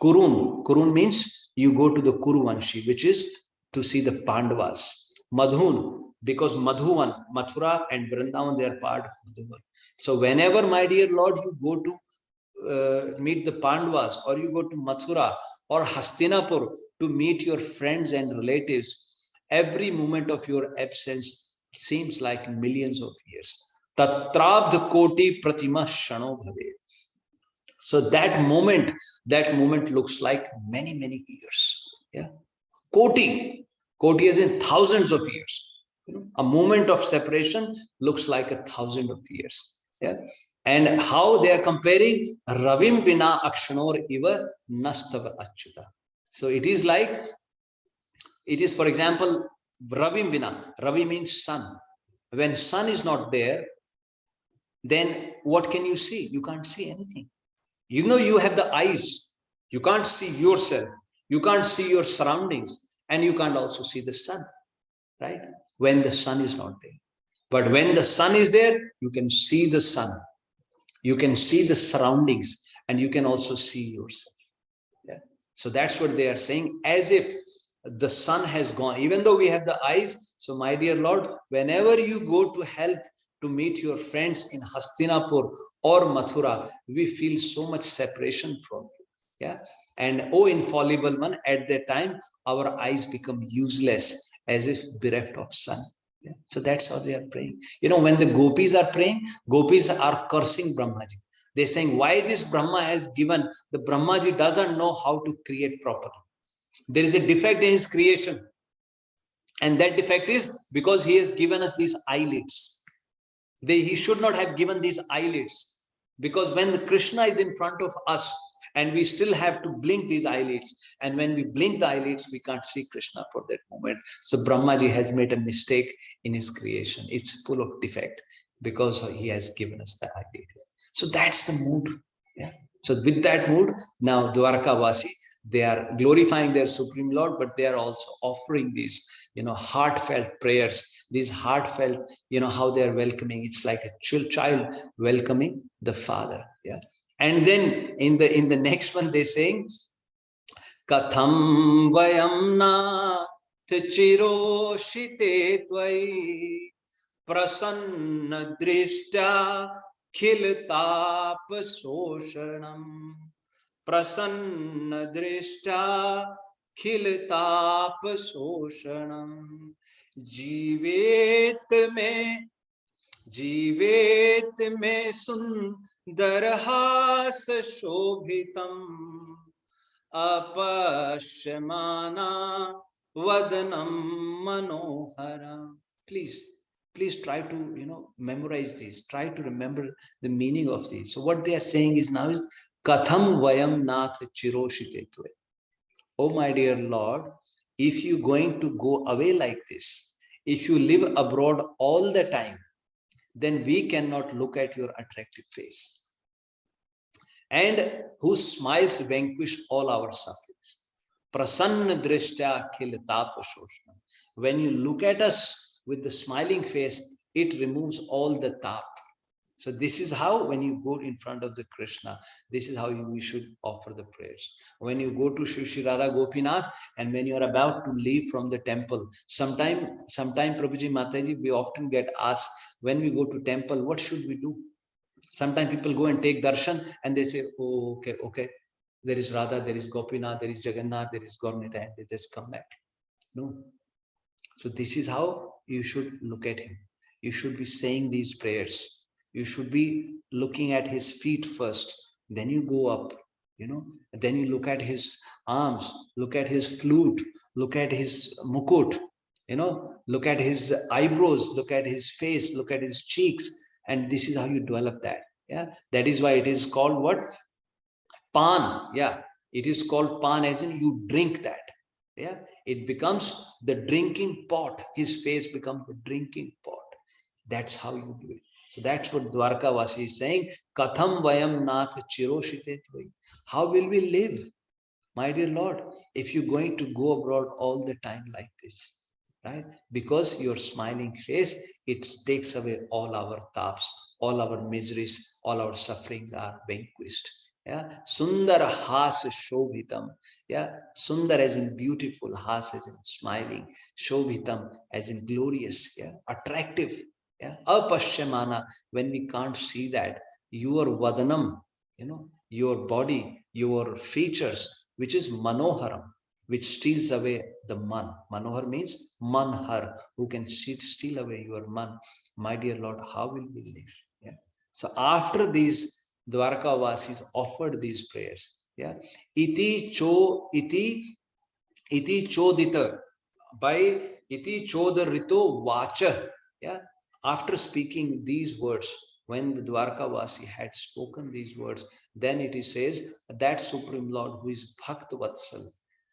Kurun means you go to the Kuruvanshi, which is to see the Pandavas. Madhun, because Madhuvan, Mathura and Vrindavan, they are part of Madhuvan. So whenever, my dear Lord, you go to meet the Pandavas, or you go to Mathura or Hastinapur to meet your friends and relatives, every moment of your absence seems like millions of years. Tatrabdha koti pratima shano bhave. So that moment looks like many, many years. Yeah. Koti as in thousands of years. A moment of separation looks like 1,000 of years. Yeah. And how they are comparing Ravim Vina Akshanor Iva Nastava Achyuta. So it is like, for example, Ravim Vina. Ravi means sun. When sun is not there, then what can you see? You can't see anything. You have the eyes. You can't see yourself. You can't see your surroundings. And you can't also see the sun. Right? When the sun is not there. But when the sun is there, you can see the sun. You can see the surroundings, and you can also see yourself. Yeah. So that's what they are saying, as if the sun has gone, even though we have the eyes. So my dear Lord, whenever you go to help to meet your friends in Hastinapur or Mathura, we feel so much separation from you. Yeah. And oh infallible one, at that time, our eyes become useless, as if bereft of sun. Yeah. So that's how they are praying. When the gopis are praying, gopis are cursing Brahmaji. They're saying, why this Brahma has given, the Brahmaji doesn't know how to create properly. There is a defect in his creation. And that defect is because he has given us these eyelids. He should not have given these eyelids. Because when the Krishna is in front of us, And we still have to blink these eyelids. And when we blink the eyelids, we can't see Krishna for that moment. So Brahmaji has made a mistake in his creation. It's full of defect because he has given us the eyelid. So that's the mood. Yeah. So with that mood, now Dwarka Vasi, they are glorifying their Supreme Lord, but they are also offering these, heartfelt prayers, these heartfelt, how they are welcoming. It's like a child welcoming the father. Yeah. And then in the next one, they saying, Katham vayam nath chiroshite tvai prasanna drishtya khiltap soshanam prasanna drishtya khiltap soshanam जीवेत में सुंदर हास शोभितम अपश्यमाना वदनम मनोहरा. Please try to memorize these, try to remember the meaning of these. So what they are saying is now is Katham vayam nath chiroshite tve. Oh my dear Lord, if you're going to go away like this, if you live abroad all the time, then we cannot look at your attractive face. And whose smiles vanquish all our sufferings. Prasanna drishtya khil tapa shoshna. When you look at us with the smiling face, it removes all the tap. So this is how, when you go in front of the Krishna, this is how we should offer the prayers. When you go to Shri Radha Gopinath, and when you are about to leave from the temple, sometime Prabhuji Mataji, we often get asked, when we go to temple, what should we do? Sometimes people go and take darshan and they say, oh, okay, there is Radha, there is Gopinath, there is Jagannath, there is Gaurnita, and they just come back. No. So this is how you should look at him. You should be saying these prayers. You should be looking at his feet first. Then you go up, then you look at his arms, look at his flute, look at his mukut, look at his eyebrows, look at his face, look at his cheeks. And this is how you develop that. Yeah. That is why it is called what? Pan. Yeah. It is called pan, as in you drink that. Yeah. It becomes the drinking pot. His face becomes the drinking pot. That's how you do it. So that's what Dwarka Vasi is saying. Katham vayam nath chiroshite tvai. How will we live, my dear Lord, if you're going to go abroad all the time like this, right? Because your smiling face, it takes away all our taps, all our miseries, all our sufferings are vanquished. Yeah, Sundar has shobhitam. Yeah, Sundar as in beautiful, has as in smiling, shobhitam as in glorious, yeah, attractive. Yeah, apashyamana, when we can't see that, your vadanam, your body, your features, which is manoharam, which steals away the man. Manohar means manhar, who can steal away your man. My dear Lord, how will we live? Yeah. So after these, Dwarka Vasis offered these prayers. Yeah. Iti chodita, by iti chodarito vacha. Yeah. After speaking these words, when the Dwarka Vasi had spoken these words, then it says that Supreme Lord, who is Bhakt Vatsal,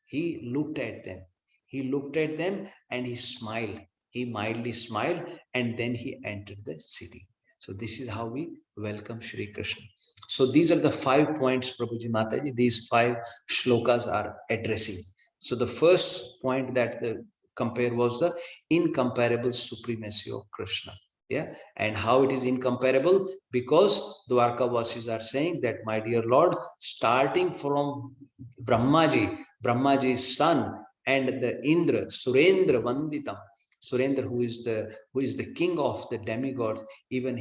he looked at them. He looked at them and he smiled. He mildly smiled, and then he entered the city. So this is how we welcome Shri Krishna. So these are the 5 points, Prabhuji Mataji, these 5 shlokas are addressing. So the first point that the compare was the incomparable supremacy of Krishna. Yeah, and how it is incomparable, because Dwarka Vasis are saying that, my dear Lord, starting from Brahmaji's son, and the Indra, Surendra Vanditam, Surendra, who is the king of the demigods, even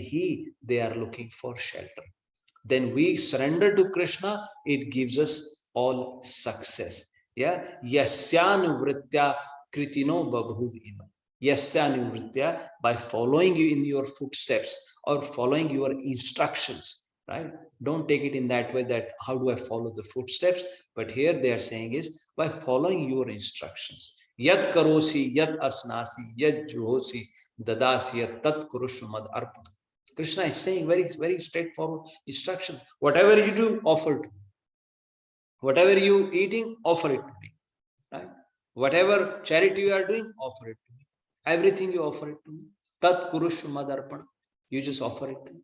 they are looking for shelter. Then we surrender to Krishna, it gives us all success. Yeah, yasyanu kritino babhuvino. Yasyanu, by following you in your footsteps or following your instructions, right? Don't take it in that way that how do I follow the footsteps? But here they are saying is by following your instructions. Yat karosi, yat asnasi, yat juhosi, dadasi, yat tat kurushamad arpa. Krishna is saying very, very straightforward instruction. Whatever you do, offer to. Whatever you eating, offer it to me. Right? Whatever charity you are doing, offer it to me. Everything you offer it to me. Tat kurush madarpan. You just offer it to me.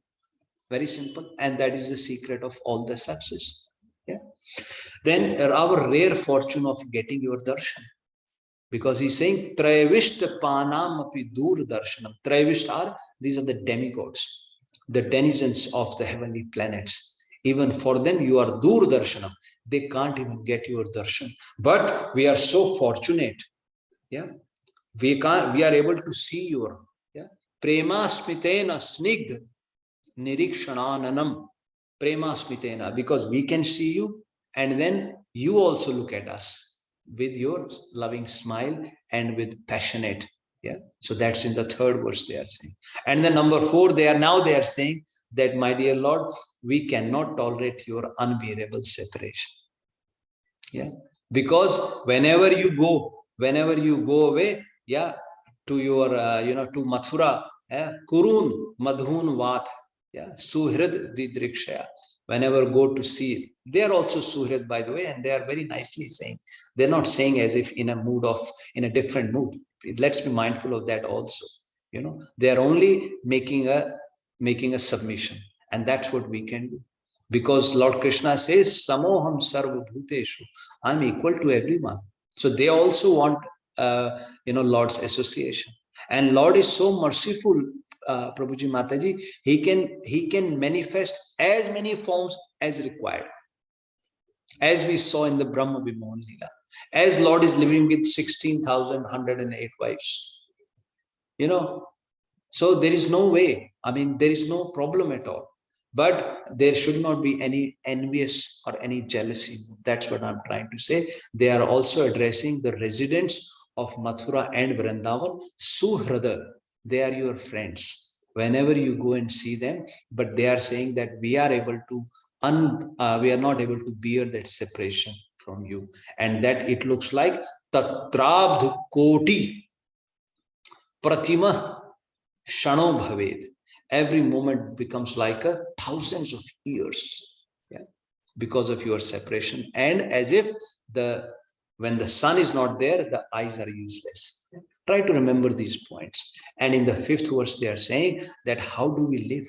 Very simple. And that is the secret of all the success. Yeah. Then our rare fortune of getting your darshan. Because he's saying, Trayavishta Panam api dur darshanam. Trayavishta are, these are the demigods, the denizens of the heavenly planets. Even for them, you are dur darshanam. They can't even get your darshan. But we are so fortunate. Yeah. We are able to see your, yeah. Prema smitena snigd nirikshananam. Prema smitena. Because we can see you and then you also look at us with your loving smile and with passionate. Yeah. So that's in the third verse they are saying. And then number 4, they are saying that, my dear Lord, we cannot tolerate your unbearable separation. Yeah. Because whenever you go away, yeah, to your, to Mathura, yeah, Kurun Madhun Vat, yeah, Suhrid Didrikshaya. Whenever go to see, they are also Suhrid, by the way, and they are very nicely saying. They're not saying as if in a different mood. Let's be mindful of that also. They are only making a submission, and that's what we can do. Because Lord Krishna says, Samoham Sarva Bhuteshu, I'm equal to everyone. So they also want, Lord's association. And Lord is so merciful, Prabhuji Mataji, he can manifest as many forms as required. As we saw in the Brahma Vimohan Leela, as Lord is living with 16,108 wives. So there is no way, there is no problem at all. But there should not be any envious or any jealousy. That's what I'm trying to say. They are also addressing the residents of Mathura and Vrindavan, Suhrada. They are your friends. Whenever you go and see them, but they are saying that we are able to, we are not able to bear that separation from you. And that it looks like Tatrabdh Koti Pratima Shano Bhaved. Every moment becomes like thousands of years, yeah, because of your separation. And as if when the sun is not there, the eyes are useless. Try to remember these points. And in the 5th verse, they are saying that how do we live?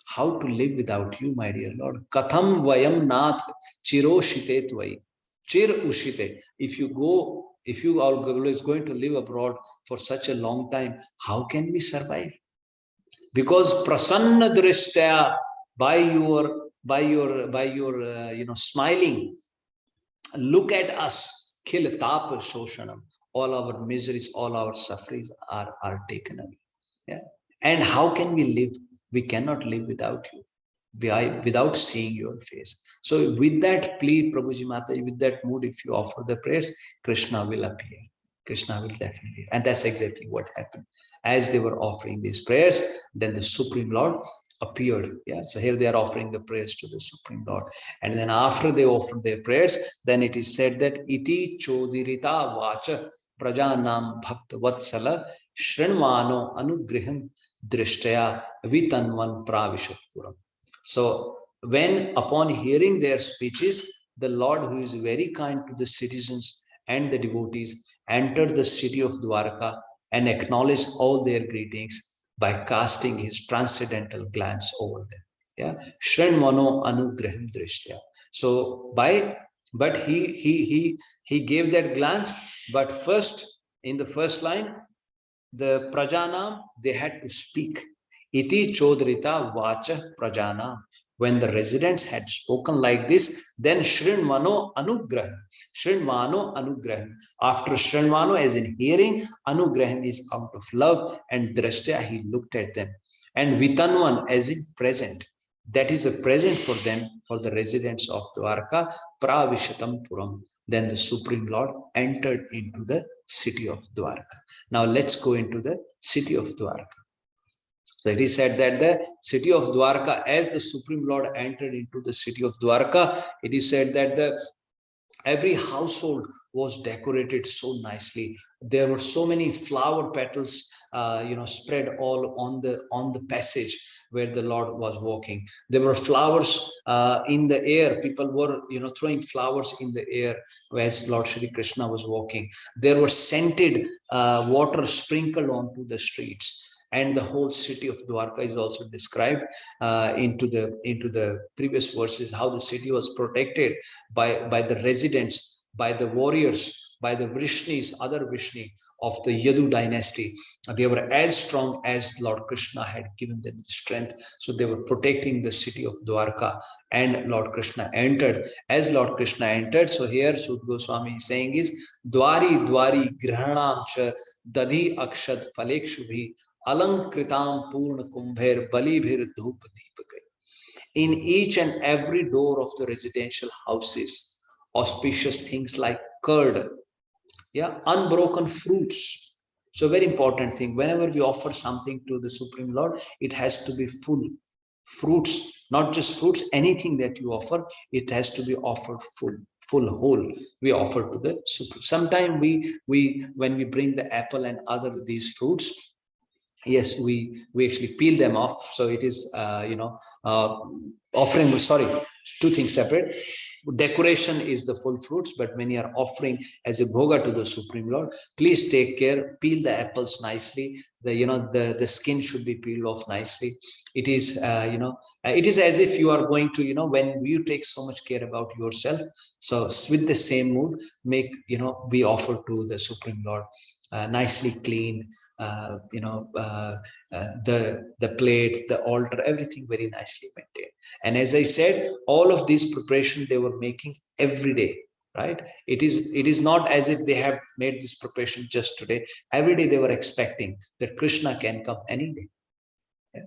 How to live without you, my dear Lord? Katham vayam nath chiroshite tvai. Chir ushite. If you are going to live abroad for such a long time, how can we survive? Because prasanna drishtya, by your smiling, look at us, khil tap shoshanam. All our miseries, all our sufferings are taken away. Yeah. And how can we live? We cannot live without you, without seeing your face. So with that plea, Prabhuji Mataji, with that mood, if you offer the prayers, Krishna will appear. Krishna will definitely. And that's exactly what happened. As they were offering these prayers, then the Supreme Lord appeared. Yeah. So here they are offering the prayers to the Supreme Lord. And then after they offered their prayers, then it is said that iti chodirita vacha prajanam bhakta vatsala shrinvano anugriham drishtaya vitanvan pravishatpuram. So when upon hearing their speeches, the Lord, who is very kind to the citizens and the devotees, entered the city of Dwarka and acknowledged all their greetings by casting his transcendental glance over them. Yeah, Shrinvano Anugraham Drishtya. So but he gave that glance. But first, in the first line, the Prajanam, they had to speak. Iti Chodrita Vacha Prajanam. When the residents had spoken like this, then Shrinvano Anugraham. Shrinvano Anugraham. After Shrinvano, as in hearing, Anugraham is out of love, and Drashtya, he looked at them. And Vitanvan, as in present. That is a present for them, for the residents of Dwarka, Pravishatam Puram. Then the Supreme Lord entered into the city of Dwarka. Now let's go into the city of Dwarka. So it is said that the city of Dwarka, as the Supreme Lord entered into the city of Dwarka, it is said that every household was decorated so nicely. There were so many flower petals, spread all on the passage where the Lord was walking. There were flowers in the air. People were, throwing flowers in the air as Lord Shri Krishna was walking. There were scented water sprinkled onto the streets. And the whole city of Dwarka is also described into the previous verses, how the city was protected by the residents, by the warriors, by the Vrishnis, other Vrishni of the Yadu dynasty. They were as strong as Lord Krishna had given them the strength. So they were protecting the city of Dwarka, and Lord Krishna entered. As Lord Krishna entered, so here Sud Goswami is saying is, Dwari Dwari Grahanam cha Dadhi Akshad Falekshubhi Alankritam Purna Kumbher Balibhir Dhup Deepakai. In each and every door of the residential houses, auspicious things like curd, unbroken fruits. So very important thing, whenever we offer something to the Supreme Lord, it has to be full fruits, not just fruits, anything that you offer, it has to be offered whole. We offer to the Supreme. Sometimes we when we bring the apple and other these fruits, yes, we actually peel them off. So it is offering, sorry, two things separate. Decoration is the full fruits, but when you are offering as a bhoga to the Supreme Lord, please take care, peel the apples nicely. The skin should be peeled off nicely. It is it is as if you are going to, when you take so much care about yourself, so with the same mood, make, we offer to the Supreme Lord nicely clean, the plate, the altar, everything very nicely maintained. And as I said, all of these preparation they were making every day, right? It is not as if they have made this preparation just today. Every day they were expecting that Krishna can come any day. Yeah?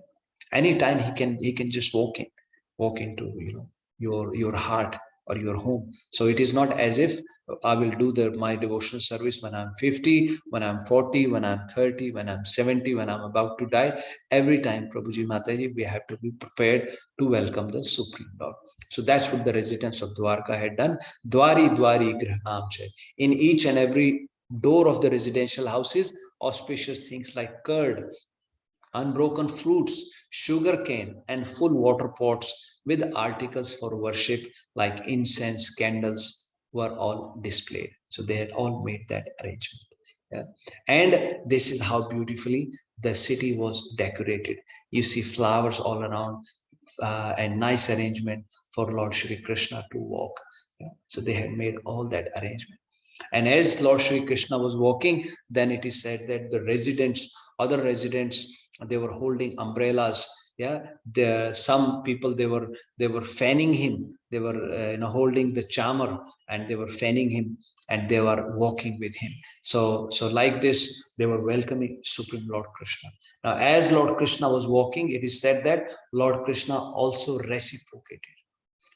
Anytime he can just walk into your heart or your home. So it is not as if I will do my devotional service when I'm 50, when I'm 40, when I'm 30, when I'm 70, when I'm about to die. Every time, Prabhuji Mataji, we have to be prepared to welcome the Supreme Lord. So that's what the residents of Dwarka had done. Dwari Dwari Grahanam Chay. In each and every door of the residential houses, auspicious things like curd, unbroken fruits, sugar cane, and full water pots with articles for worship like incense, candles were all displayed. So they had all made that arrangement. Yeah. And this is how beautifully the city was decorated. You see flowers all around and nice arrangement for Lord Shri Krishna to walk. Yeah. So they had made all that arrangement. And as Lord Shri Krishna was walking, then it is said that the other residents, they were holding umbrellas. Yeah, some people they were fanning him. They were holding the chamar and they were fanning him and they were walking with him. So like this, they were welcoming Supreme Lord Krishna. Now, as Lord Krishna was walking, it is said that Lord Krishna also reciprocated.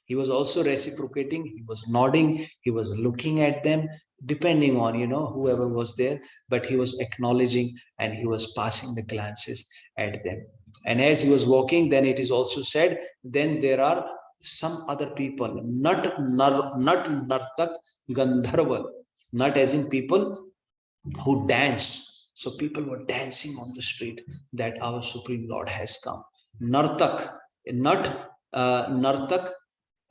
He was also reciprocating. He was nodding. He was looking at them, depending on whoever was there. But he was acknowledging and he was passing the glances at them. And as he was walking, then it is also said, then there are some other people, not nartak gandharva, not as in people who dance. So people were dancing on the street that our Supreme Lord has come. Nartak, not nartak.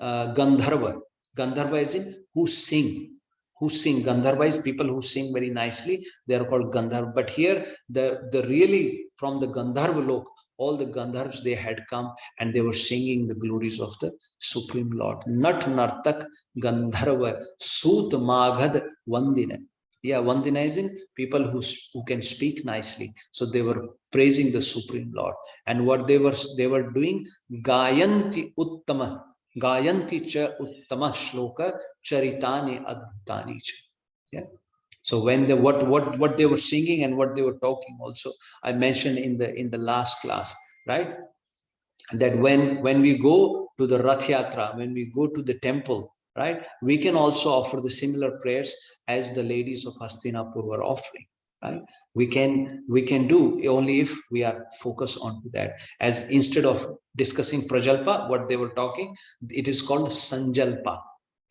Gandharva. Gandharva is in who sing. Gandharva is people who sing very nicely. They are called Gandharva. But here, the really from the Gandharva lok, all the Gandharvas they had come and they were singing the glories of the Supreme Lord. Nat Nartak Gandharva Sut Maghad Vandina. Yeah, Vandina is in people who can speak nicely. So they were praising the Supreme Lord. And what they were doing, Gayanti Uttama. Gayanti cha uttama shloka charitani adbhutani cha. Yeah. So when what they were singing and what they were talking also, I mentioned in the last class, right? That when we go to the Rath Yatra, when we go to the temple, right, we can also offer the similar prayers as the ladies of Hastinapur were offering. Right? We can do only if we are focused on that. As instead of discussing prajalpa, what they were talking, it is called sanjalpa.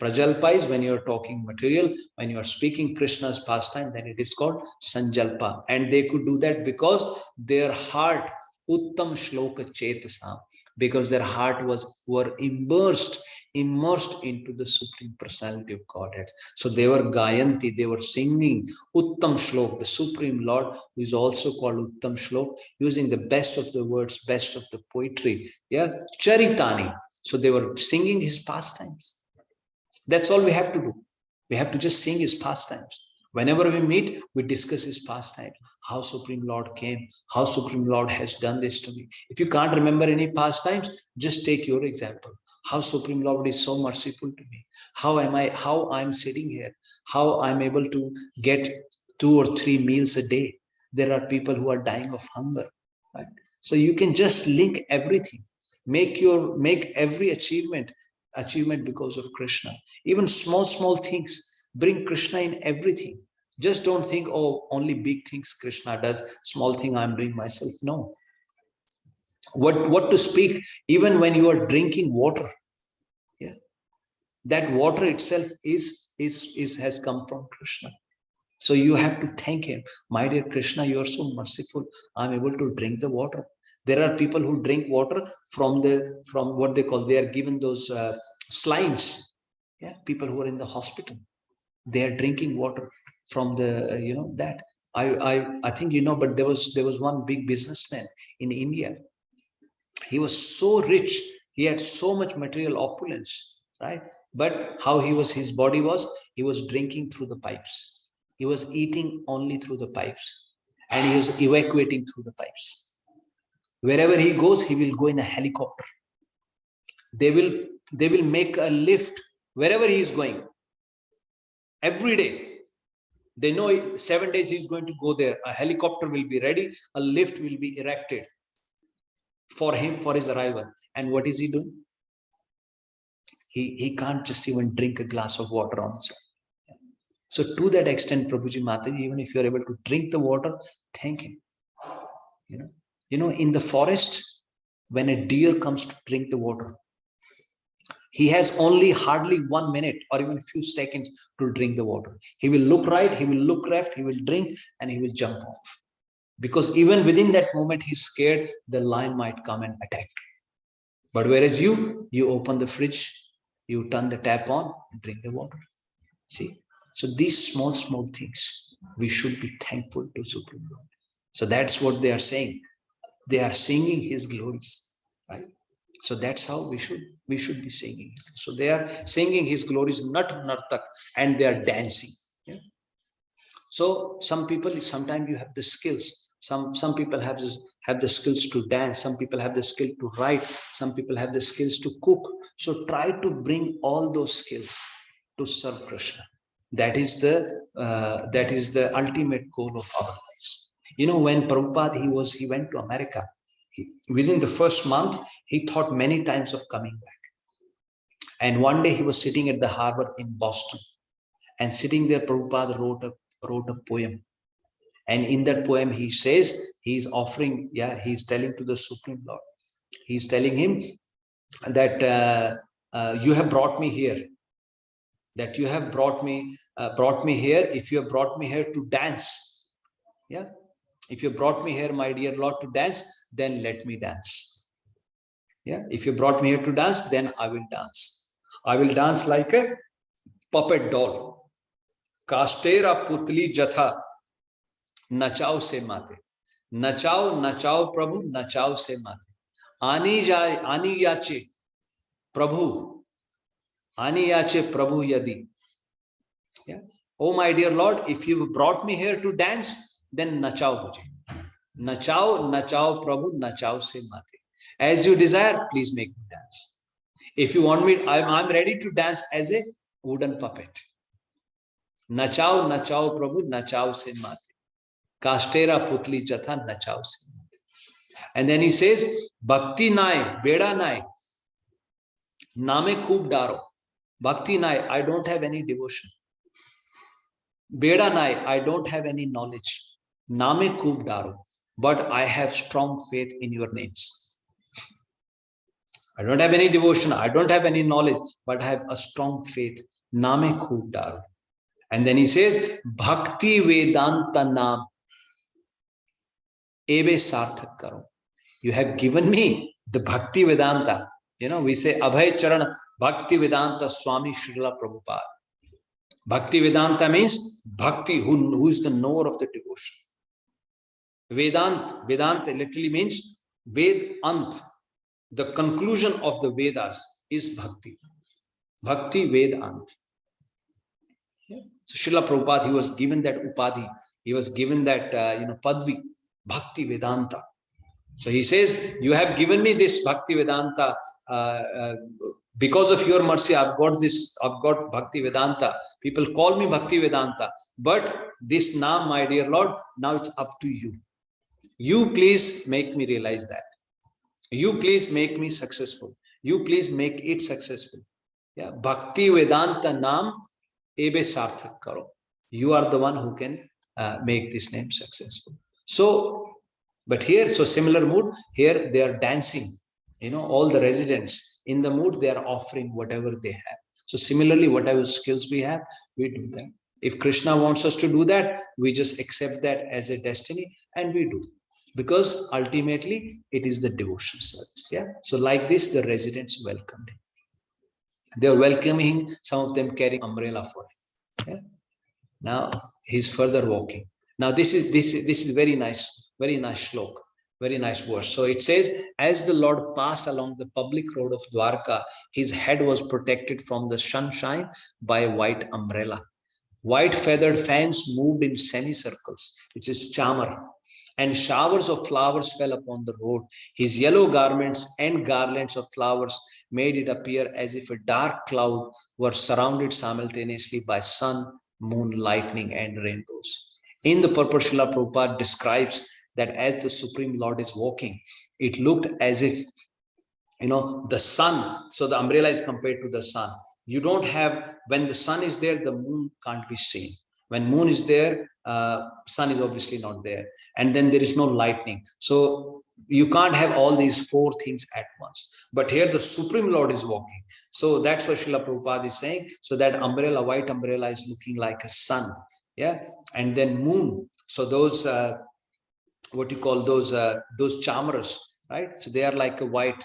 Prajalpa is when you are talking material, when you are speaking Krishna's pastime, then it is called Sanjalpa. And they could do that because their heart, Uttam Shloka Chetasam, because their heart were immersed into the Supreme Personality of Godhead. So they were Gayanti, they were singing Uttam Shlok, the Supreme Lord, who is also called Uttam Shlok, using the best of the words, best of the poetry. Yeah, Charitani. So they were singing his pastimes. That's all we have to do. We have to just sing his pastimes. Whenever we meet, we discuss his pastimes. How Supreme Lord came, how Supreme Lord has done this to me. If you can't remember any pastimes, just take your example. How Supreme Lord is so merciful to me. How I'm sitting here, how I'm able to get 2 or 3 meals a day. There are people who are dying of hunger. Right? So you can just link everything. Make every achievement because of Krishna. Even small things, bring Krishna in everything. Just don't think, oh, only big things Krishna does, small thing I'm doing myself. No. What to speak, even when you are drinking water, yeah, that water itself has come from Krishna. So you have to thank him. My dear Krishna, you are so merciful. I'm able to drink the water. There are people who drink water from what they call, they are given those slimes. Yeah, people who are in the hospital, they are drinking water from the that. I think but there was one big businessman in India. He was so rich. He had so much material opulence, right? But how his body was, he was drinking through the pipes. He was eating only through the pipes, and he was evacuating through the pipes. Wherever he goes, he will go in a helicopter. They will make a lift wherever he is going. Every day, they know 7 days he's going to go there. A helicopter will be ready. A lift will be erected for him, for his arrival. And what is he doing? He can't just even drink a glass of water on his own. So to that extent, Prabhuji Mataji, even if you're able to drink the water, thank him. In the forest, when a deer comes to drink the water, he has only hardly 1 minute or even a few seconds to drink the water. He will look right, he will look left, he will drink, and he will jump off. Because even within that moment, he's scared the lion might come and attack. But whereas you open the fridge, you turn the tap on, and drink the water. See? So these small things, we should be thankful to Supreme Lord. So that's what they are saying. They are singing his glories, right? So that's how we should be singing. So they are singing his glories, Nat Nartak, and they are dancing. Yeah? So some people, sometimes you have the skills. Some people have the skills to dance. Some people have the skill to write. Some people have the skills to cook. So try to bring all those skills to serve Krishna. That is the ultimate goal of our lives. When Prabhupada, he went to America. Within the first month, he thought many times of coming back. And one day he was sitting at the harbor in Boston, and sitting there, Prabhupada wrote a poem. And in that poem, he says, he's telling to the Supreme Lord. He's telling him that you have brought me here. That you have brought me here. If you have brought me here to dance, yeah. If you brought me here, my dear Lord, to dance, then let me dance. Yeah. If you brought me here to dance, then I will dance. I will dance like a puppet doll. Kastera putli jatha, nachao se mate. Nachao Prabhu, nachao se mate. Ani yache Prabhu, ani yache Prabhu yadi. Yeah. Oh, my dear Lord, if you brought me here to dance, then nachao mujhe. Nachao Prabhu, nachao se mate. As you desire, please make me dance. If you want me, I'm ready to dance as a wooden puppet. Nachao Prabhu, nachao se mate. Kastera putli jatha, nachao se mate. And then he says, Bhakti nai, beda nai, name khub daro. Bhakti nai, I don't have any devotion. Beda nai, I don't have any knowledge. Name khub daro, but I have strong faith in your names. I don't have any devotion, I don't have any knowledge, but I have a strong faith. Name khub daru. And then he says, Bhakti Vedanta Nam Eve Sarthak Karo. You have given me the Bhakti Vedanta. We say Abhay Charan Bhakti Vedanta Swami Srila Prabhupada. Bhakti Vedanta means Bhakti, who is the knower of the devotion. Vedanta literally means Vedant. The conclusion of the Vedas is Bhakti. Bhakti Vedant. So Srila Prabhupada, he was given that upadhi. He was given that, padvi, Bhakti Vedanta. So he says, you have given me this Bhakti Vedanta. Because of your mercy, I've got Bhakti Vedanta. People call me Bhakti Vedanta. But this now, my dear Lord, now it's up to you. You please make me realize that. You please make me successful. You please make it successful. Yeah, Bhakti Vedanta Nam Ebe Sarthak Karo. You are the one who can make this name successful. So, but here, so similar mood, here they are dancing. All the residents in the mood, they are offering whatever they have. So similarly, whatever skills we have, we do that. If Krishna wants us to do that, we just accept that as a destiny and we do. Because ultimately, it is the devotion service. Yeah. So like this, the residents welcomed him. They are welcoming him, some of them carrying umbrella for him. Yeah. Now he's further walking. Now this is very nice shlok, very nice verse. So it says, as the Lord passed along the public road of Dwarka, his head was protected from the sunshine by a white umbrella. White feathered fans moved in semicircles, which is chamar, and showers of flowers fell upon the road. His yellow garments and garlands of flowers made it appear as if a dark cloud were surrounded simultaneously by sun, moon, lightning, and rainbows. In the purport, Srila Prabhupada describes that as the Supreme Lord is walking, it looked as if, the sun, so the umbrella is compared to the sun. You don't have, when the sun is there, the moon can't be seen. When moon is there, sun is obviously not there. And then there is no lightning. So you can't have all these four things at once. But here the Supreme Lord is walking. So that's what Srila Prabhupada is saying. So that umbrella, white umbrella, is looking like a sun. Yeah. And then moon. So those, what you call those chamaras, right? So they are like a white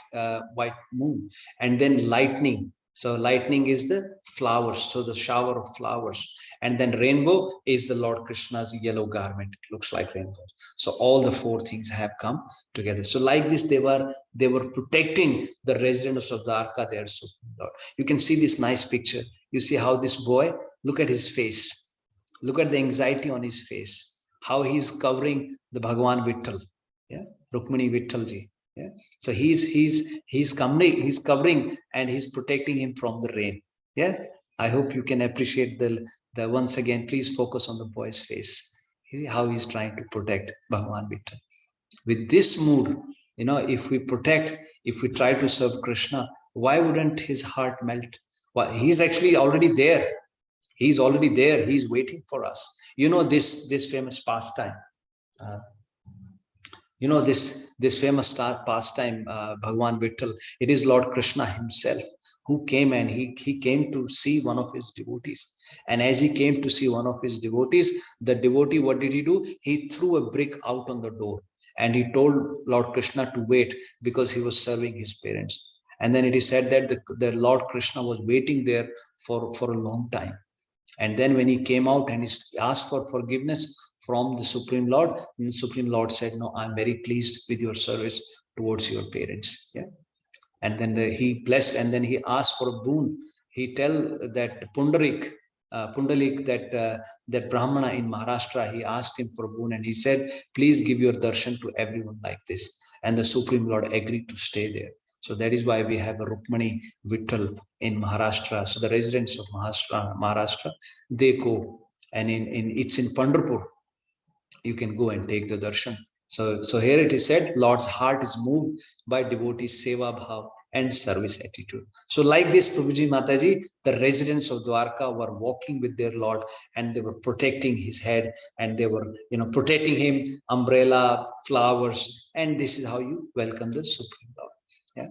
moon. And then lightning. So lightning is the flowers, so the shower of flowers. And then rainbow is the Lord Krishna's yellow garment. It looks like rainbow. So all the four things have come together. So like this, they were protecting the residents of Dwarka, their Supreme Lord. You can see this nice picture. You see how this boy, look at his face. Look at the anxiety on his face. How he's covering the Bhagwan Vittal. Yeah, Rukmini Vittalji. Yeah. So he's covering and he's protecting him from the rain. Yeah. I hope you can appreciate the once again, please focus on the boy's face. How he's trying to protect Bhagwan Vittal. With this mood, if we try to serve Krishna, why wouldn't his heart melt? Well, he's actually already there. He's already there. He's waiting for us. This famous pastime. This famous pastime, Bhagwan Vittal, it is Lord Krishna himself who came, and he came to see one of his devotees. And as he came to see one of his devotees, the devotee, what did he do? He threw a brick out on the door and he told Lord Krishna to wait because he was serving his parents. And then it is said that the Lord Krishna was waiting there for a long time. And then when he came out and he asked for forgiveness from the Supreme Lord, and the Supreme Lord said, no, I'm very pleased with your service towards your parents. Yeah. And then he blessed, and then he asked for a boon. He tell that Pundarik, that Brahmana in Maharashtra, he asked him for a boon, and he said, please give your darshan to everyone like this. And the Supreme Lord agreed to stay there. So that is why we have a Rukmini Vittal in Maharashtra. So the residents of Maharashtra, they go, and it's in Pandharpur. You can go and take the darshan. So here it is said, Lord's heart is moved by devotees' seva bhav and service attitude. So like this, Prabhuji Mataji, the residents of Dwarka were walking with their Lord, and they were protecting his head, and they were, protecting him, umbrella, flowers, and this is how you welcome the Supreme Lord. Yeah.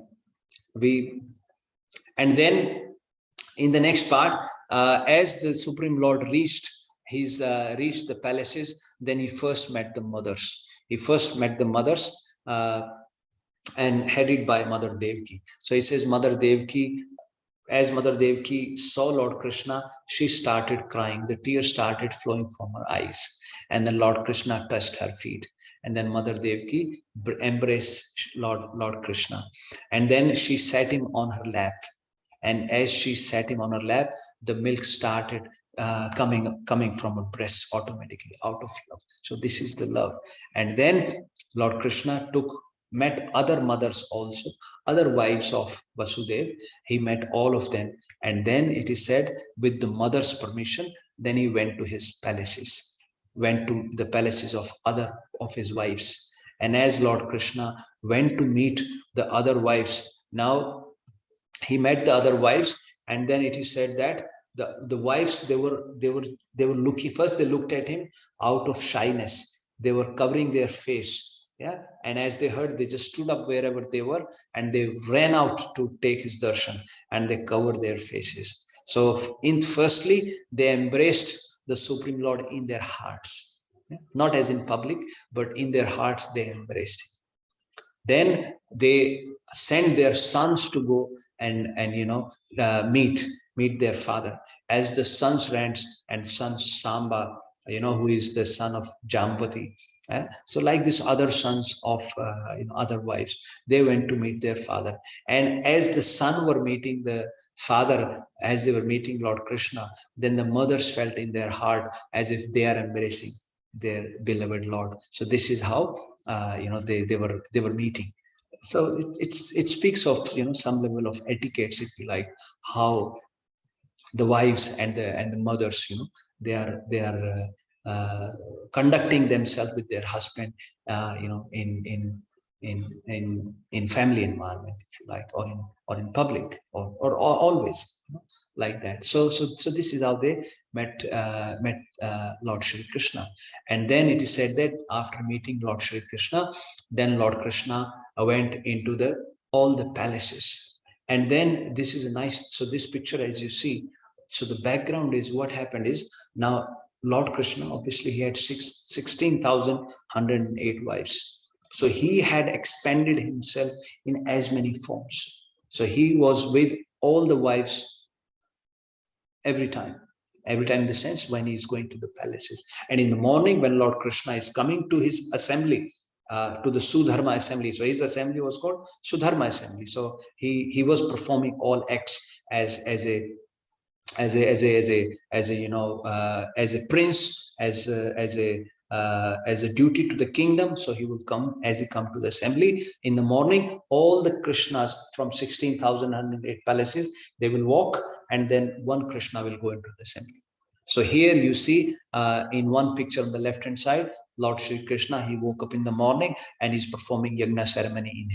And then in the next part, as the Supreme Lord reached the palaces, then he first met the mothers. And headed by Mother Devaki. So it says Mother Devaki, as Mother Devaki saw Lord Krishna, she started crying. The tears started flowing from her eyes. And then Lord Krishna touched her feet. And then Mother Devaki embraced Lord Krishna. And then she sat him on her lap. And as she sat him on her lap, the milk started coming from her breast automatically out of love. So this is the love. And then Lord Krishna met other mothers also, other wives of Vasudev. He met all of them. And then it is said, with the mother's permission, then he went to his palaces, went to the palaces of other of his wives. And as Lord Krishna went to meet the other wives, now he met the other wives, and then it is said that the wives, they were looking, first they looked at him out of shyness. They were covering their face. Yeah, and as they heard, they just stood up wherever they were and they ran out to take his darshan, and they covered their faces. So firstly, they embraced the Supreme Lord in their hearts, not as in public, but in their hearts they embraced him. Then they sent their sons to go and meet their father. As the sons ran, and son Samba, who is the son of Jambati. So like this, other sons of other wives, they went to meet their father. And as the son were meeting the father, as they were meeting Lord Krishna, then the mothers felt in their heart as if they are embracing their beloved Lord. So this is how they were meeting. So it speaks of some level of etiquettes, if you like, how the wives and the mothers, they are conducting themselves with their husband, in family environment, if you like, or in public, or always, like that. So this is how they met Lord Shri Krishna. And then it is said that after meeting Lord Shri Krishna, then Lord Krishna went into all the palaces. And then this is a nice, so this picture, as you see, so the background is, what happened is, now Lord Krishna, obviously he had 16,108 wives. So he had expanded himself in as many forms. So he was with all the wives every time in the sense when he's going to the palaces. And in the morning, when Lord Krishna is coming to his assembly, to the Sudharma assembly. So his assembly was called Sudharma assembly. So he was performing all acts as a prince, as a duty to the kingdom. So he would come, as he come to the assembly in the morning, all the Krishnas from 16,108 palaces, they will walk, and then one Krishna will go into the assembly. So here you see in one picture on the left hand side, Lord Shri Krishna, he woke up in the morning and he's performing yagna ceremony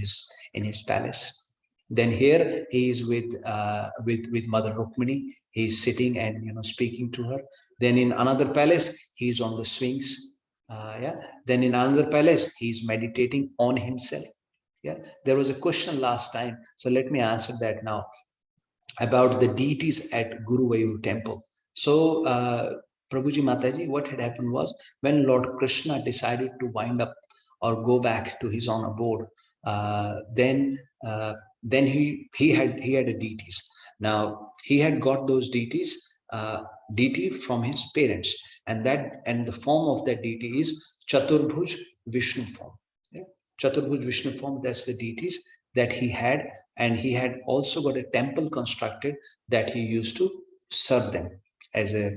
in his palace. Then here he is with Mother Rukmini. He's sitting and speaking to her. Then in another palace, he's on the swings. Then in another palace, he's meditating on himself. There was a question last time, so let me answer that now, about the deities at Guruvayur temple. So Prabhuji Mataji, what had happened was, when Lord Krishna decided to wind up or go back to his own abode, then he had a deities. Now he had got those deities, deity from his parents, and the form of that deity is Chaturbhuj Vishnu form. Chaturbhuj Vishnu form, that's the deities that he had, and he had also got a temple constructed that he used to serve them as a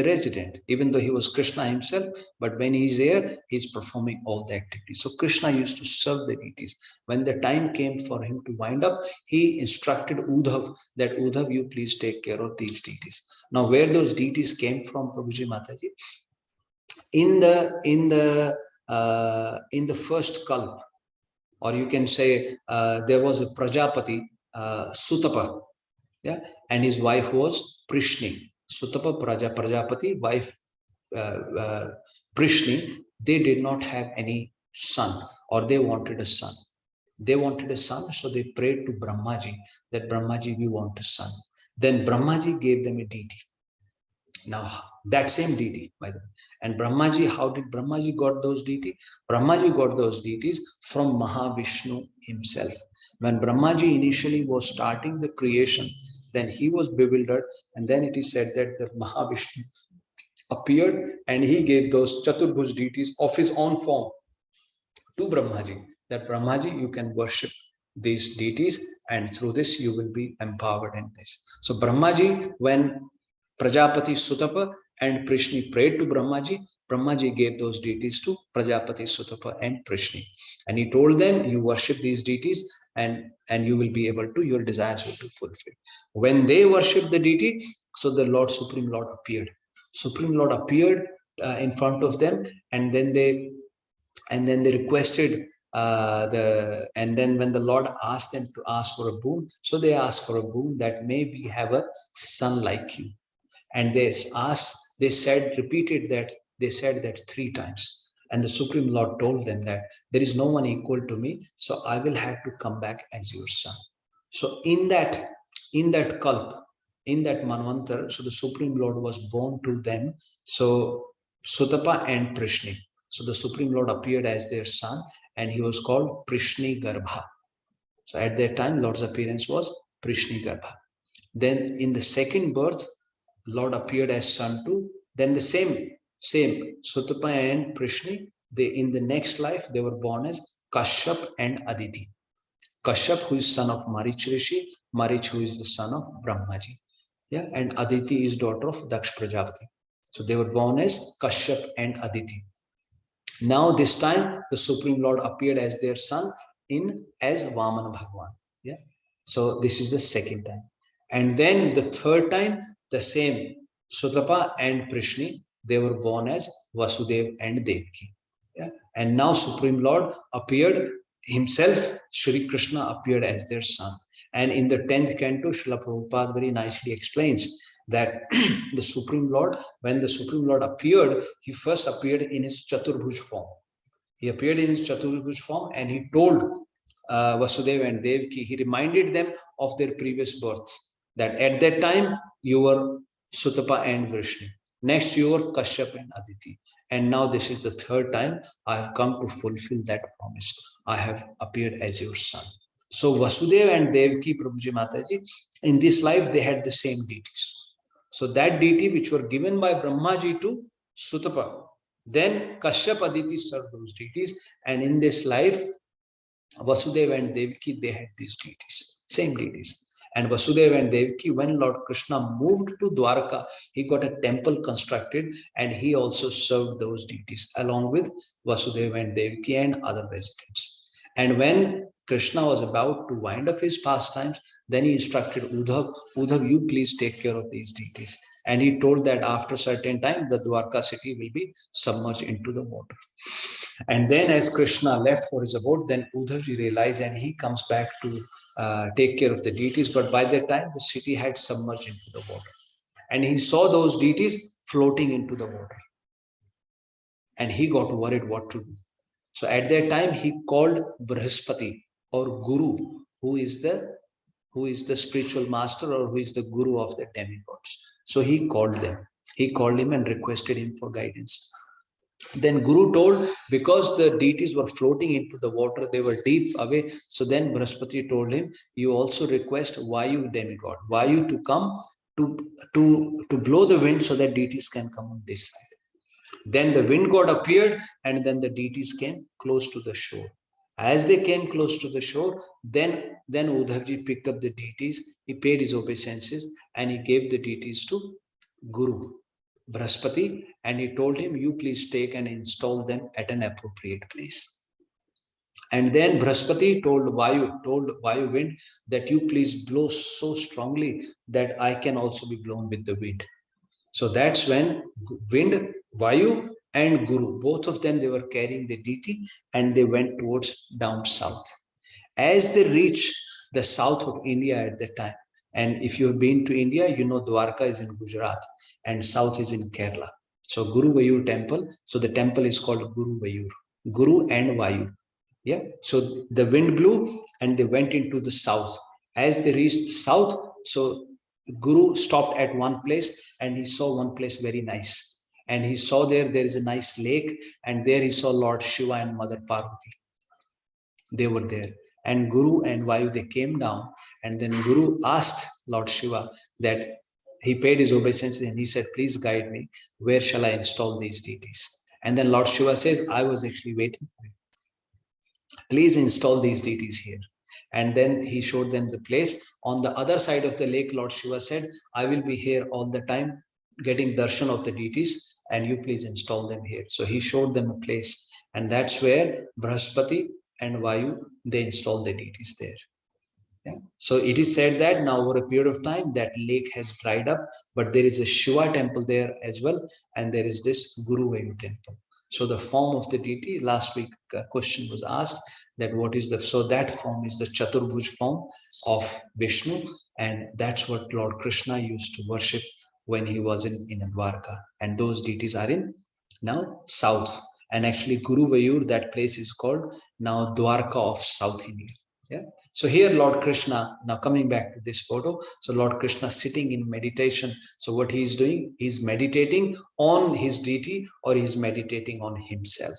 resident, even though he was Krishna himself. But when he's there, he's performing all the activities. So Krishna used to serve the deities. When the time came for him to wind up, he instructed Uddhav that, Uddhav, you please take care of these deities. Now, where those deities came from, Prabhuji Mataji, in the first kalp, or you can say there was a Prajapati, Sutapa, and his wife was Prishni. Sutapa, Prajapati, wife Prishni, they did not have any son, or they wanted a son. They wanted a son, so they prayed to Brahmaji that Brahmaji, we want a son. Then Brahmaji gave them a deity. Now, that same deity, by the way. And Brahmaji, how did Brahmaji got those deities? Brahmaji got those deities from Mahavishnu himself. When Brahmaji initially was starting the creation, then he was bewildered, and then it is said that the Mahavishnu appeared and he gave those Chaturbhuj deities of his own form to Brahmaji, that Brahmaji, you can worship these deities, and through this you will be empowered in this. So Brahmaji, when Prajapati Sutapa and Prishni prayed to Brahmaji, Brahmaji gave those deities to Prajapati Sutapa and Prishni. And he told them, you worship these deities and you will be able to, your desires will be fulfilled. When they worshiped the deity, so the Lord, Supreme Lord appeared. Supreme Lord appeared in front of them, and then they requested and then when the Lord asked them to ask for a boon, so they asked for a boon that may we have a son like you. And they said 3 times. And the Supreme Lord told them that there is no one equal to me, so I will have to come back as your son. So in that kalp, in that manvantar, so the Supreme Lord was born to them. So Sutapa and Prishni. So the Supreme Lord appeared as their son, and he was called Prishni Garbha. So at that time, Lord's appearance was Prishni Garbha. Then in the second birth, Lord appeared as son to, then the same Sutapa and Prishni, they in the next life, they were born as Kashyap and Aditi. Kashyap, who is son of Marich Rishi, Marich, who is the son of Brahmaji. Yeah, and Aditi is daughter of Daksh Prajapati. So they were born as Kashyap and Aditi. Now this time, the Supreme Lord appeared as their son as Vamana Bhagwan. Yeah, so this is the second time. And then the third time, the same Sutapa and Prishni, they were born as Vasudeva and Devaki. Yeah? And now Supreme Lord appeared himself, Shri Krishna appeared as their son. And in the 10th canto, Srila Prabhupada very nicely explains that the Supreme Lord, when the Supreme Lord appeared, he first appeared in his Chaturbhuj form. He appeared in his Chaturbhuj form, and he told Vasudeva and Devaki, he reminded them of their previous birth, that at that time you were Sutapa and Vrishni. Next you were Kashyap and Aditi. And now this is the third time I have come to fulfill that promise. I have appeared as your son. So Vasudeva and Devaki, Prabhuji Mataji, in this life they had the same deities. So that deity which were given by Brahmaji to Sutapa, then Kashyap Aditi served those deities, and in this life Vasudeva and Devaki, they had these deities, same deities. And Vasudeva and Devaki, when Lord Krishna moved to Dwarka, he got a temple constructed, and he also served those deities along with Vasudeva and Devaki and other residents. And when Krishna was about to wind up his pastimes, then he instructed Uddhav, you please take care of these deities. And he told that after a certain time, the Dwarka city will be submerged into the water. And then as Krishna left for his abode, then Uddhavji realized, and he comes back to take care of the deities. But by that time, the city had submerged into the water. And he saw those deities floating into the water. And he got worried what to do. So at that time, he called Brihaspati or Guru, who is the spiritual master or who is the Guru of the demigods. So he called them. He called him and requested him for guidance. Then Guru told, because the deities were floating into the water, they were deep away. So then Brihaspati told him, you also request Vayu demigod, Vayu to come to blow the wind so that deities can come on this side. Then the wind god appeared, and then the deities came close to the shore. As they came close to the shore, then Uddhavji picked up the deities, he paid his obeisances, and he gave the deities to Guru, Brihaspati, and he told him, you please take and install them at an appropriate place. And then Brihaspati told Vayu wind that you please blow so strongly that I can also be blown with the wind. So that's when wind, Vayu and Guru, both of them, they were carrying the deity, and they went towards down south. As they reached the south of India at that time, and if you have been to India, you know Dwarka is in Gujarat and south is in Kerala. So Guru Vayur temple, so the temple is called Guru Vayur, Guru and Vayu. Yeah. So the wind blew and they went into the south. As they reached the south, so Guru stopped at one place and he saw one place very nice. And he saw there is a nice lake, and there he saw Lord Shiva and Mother Parvati. They were there. And Guru and Vayu, they came down, and then Guru asked Lord Shiva that he paid his obeisance and he said, please guide me. Where shall I install these deities? And then Lord Shiva says, I was actually waiting for you. Please install these deities here. And then he showed them the place. On the other side of the lake, Lord Shiva said, I will be here all the time getting darshan of the deities, and you please install them here. So he showed them a place, and that's where Brahaspati and Vayu, they installed the deities there. Yeah. So it is said that now over a period of time that lake has dried up, but there is a Shiva temple there as well, and there is this Guru Vayu temple. So the form of the deity, last week question was asked that what is the, so that form is the Chaturbhuj form of Vishnu, and that's what Lord Krishna used to worship when he was in Dwarka. And those deities are in now south. And actually Guru Vayur, that place is called now Dwarka of South India. Yeah. So here Lord Krishna, now coming back to this photo, so Lord Krishna sitting in meditation. So what he is doing, he's meditating on his deity, or he's meditating on himself,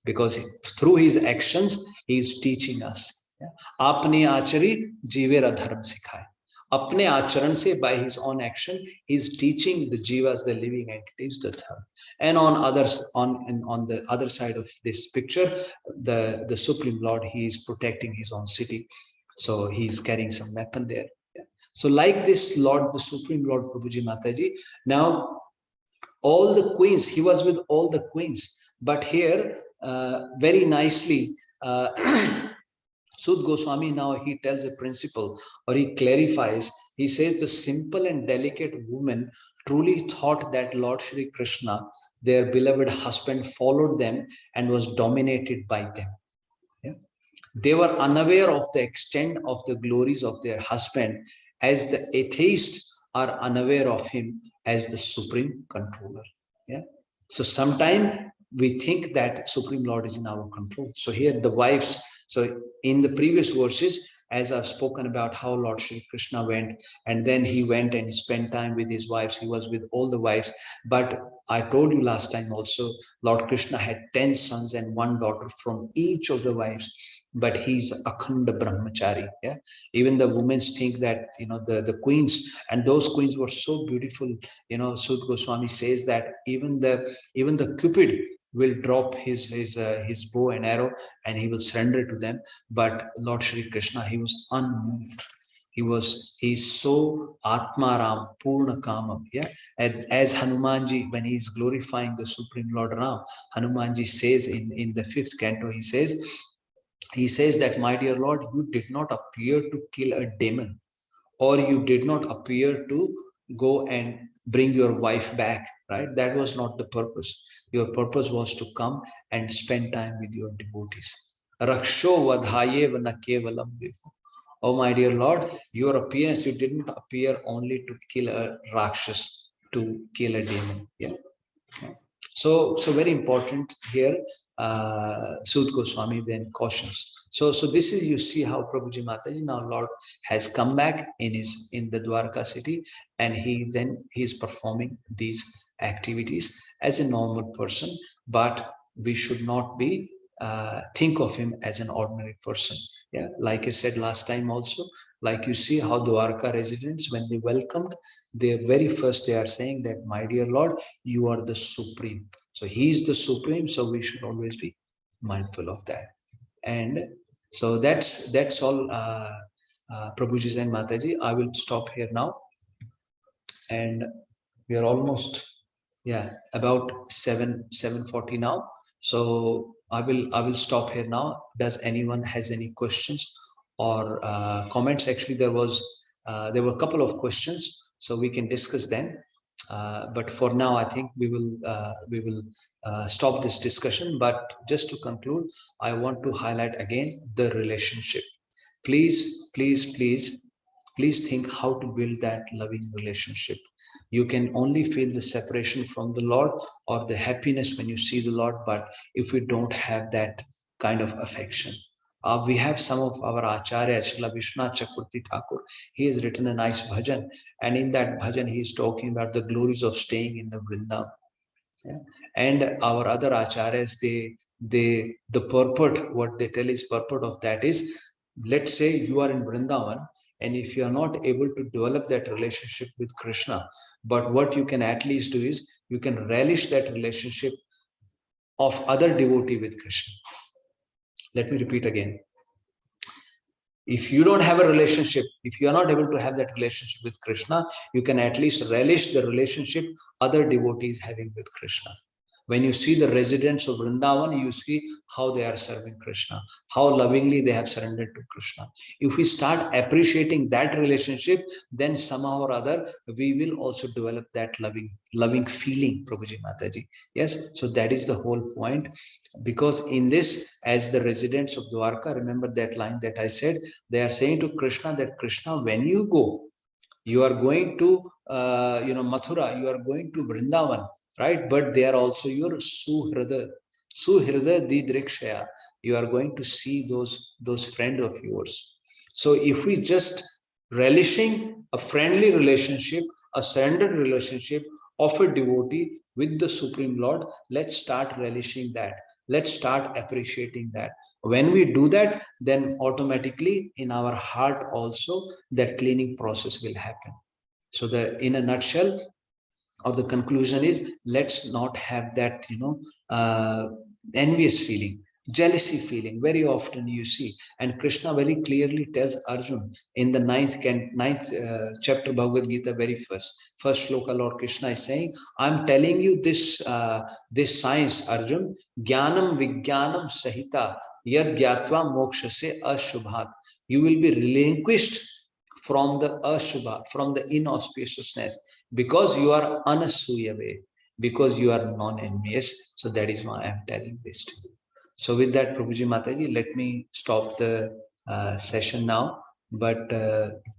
because through his actions he is teaching us. Apne achari jivera dharma sikhaya. Apne acharan se, by his own action, he is teaching the jivas, the living entities, the dharma. And on others, on the other side of this picture, the Supreme Lord, he is protecting his own city. So he's carrying some weapon there. So like this Lord, the Supreme Lord Prabhuji Mataji, now all the queens, he was with all the queens. But here, very nicely, Sud Goswami, now he tells a principle, or he clarifies. He says the simple and delicate women truly thought that Lord Shri Krishna, their beloved husband, followed them and was dominated by them. Yeah? They were unaware of the extent of the glories of their husband, as the atheists are unaware of him as the supreme controller. Yeah. So sometimes we think that Supreme Lord is in our control. So here the wives, so in the previous verses, as I've spoken about how Lord Shri Krishna went, and then he went and spent time with his wives. He was with all the wives. But I told you last time also, Lord Krishna had 10 sons and 1 daughter from each of the wives. But he's Akhanda Brahmachari. Yeah. Even the women think that, the queens, and those queens were so beautiful. Sud Goswami says that even the Cupid will drop his bow and arrow, and he will surrender to them. But Lord Shri Krishna, he was unmoved. He's so Atmaram, Purna Kamam. Yeah. And as Hanumanji, when he's glorifying the Supreme Lord Ram, Hanumanji says in the 5th canto, he says that, my dear Lord, you did not appear to kill a demon, or you did not appear to go and bring your wife back, right? That was not the purpose. Your purpose was to come and spend time with your devotees. Raksho vadhaye vana kevalam vivo. Oh, my dear Lord, your appearance, you didn't appear only to kill a rakshas, to kill a demon. Yeah. So very important here. Sud Goswami then cautions. So this is, you see how Prabhuji Mataji, now Lord has come back in the Dwarka city, and he's performing these activities as a normal person. But we should not be think of him as an ordinary person. Yeah, like I said last time also, like you see how Dwarka residents, when they welcomed, they are saying that, my dear Lord, you are the supreme. So he's the supreme, so we should always be mindful of that. And so that's all, Prabhuji and Mataji. I will stop here now, and we are almost about 7:40 now. So I will stop here now. Does anyone has any questions or comments? Actually, there were a couple of questions, so we can discuss them. But for now, I think we will stop this discussion. But just to conclude, I want to highlight again the relationship. Please think how to build that loving relationship. You can only feel the separation from the Lord, or the happiness when you see the Lord. But if we don't have that kind of affection. We have some of our acharyas, Srila Vishwanath Chakravarti Thakur. He has written a nice bhajan, and in that bhajan he is talking about the glories of staying in the Vrindavan. Yeah. And our other acharyas, the purport, what they tell is purport of that is, let's say you are in Vrindavan, and if you are not able to develop that relationship with Krishna, but what you can at least do is you can relish that relationship of other devotee with Krishna. Let me repeat again. If you don't have a relationship, if you are not able to have that relationship with Krishna, you can at least relish the relationship other devotees having with Krishna. When you see the residents of Vrindavan, you see how they are serving Krishna, how lovingly they have surrendered to Krishna. If we start appreciating that relationship, then somehow or other, we will also develop that loving feeling, Prabhuji Mataji. Yes, so that is the whole point. Because in this, as the residents of Dwarka, remember that line that I said, they are saying to Krishna that Krishna, when you go, you are going to Mathura, you are going to Vrindavan, right? But they are also your suhrada didrikshaya. You are going to see those friends of yours. So if we just relishing a friendly relationship, a surrendered relationship of a devotee with the Supreme Lord, let's start relishing that. Let's start appreciating that. When we do that, then automatically in our heart also that cleaning process will happen. So in a nutshell, or the conclusion is, let's not have that envious feeling, jealousy feeling. Very often you see, and Krishna very clearly tells Arjun in the ninth chapter Bhagavad Gita, very first shloka, Lord Krishna is saying, I'm telling you this science, Arjun, jnanam vijnanam sahita yad gyatva mokshase ashubhat. You will be relinquished from the ashubha, from the inauspiciousness, because you are anasuyave, because you are non-envious. So that is why I am telling this to you. So with that, Prabhuji Mataji, let me stop the session now. But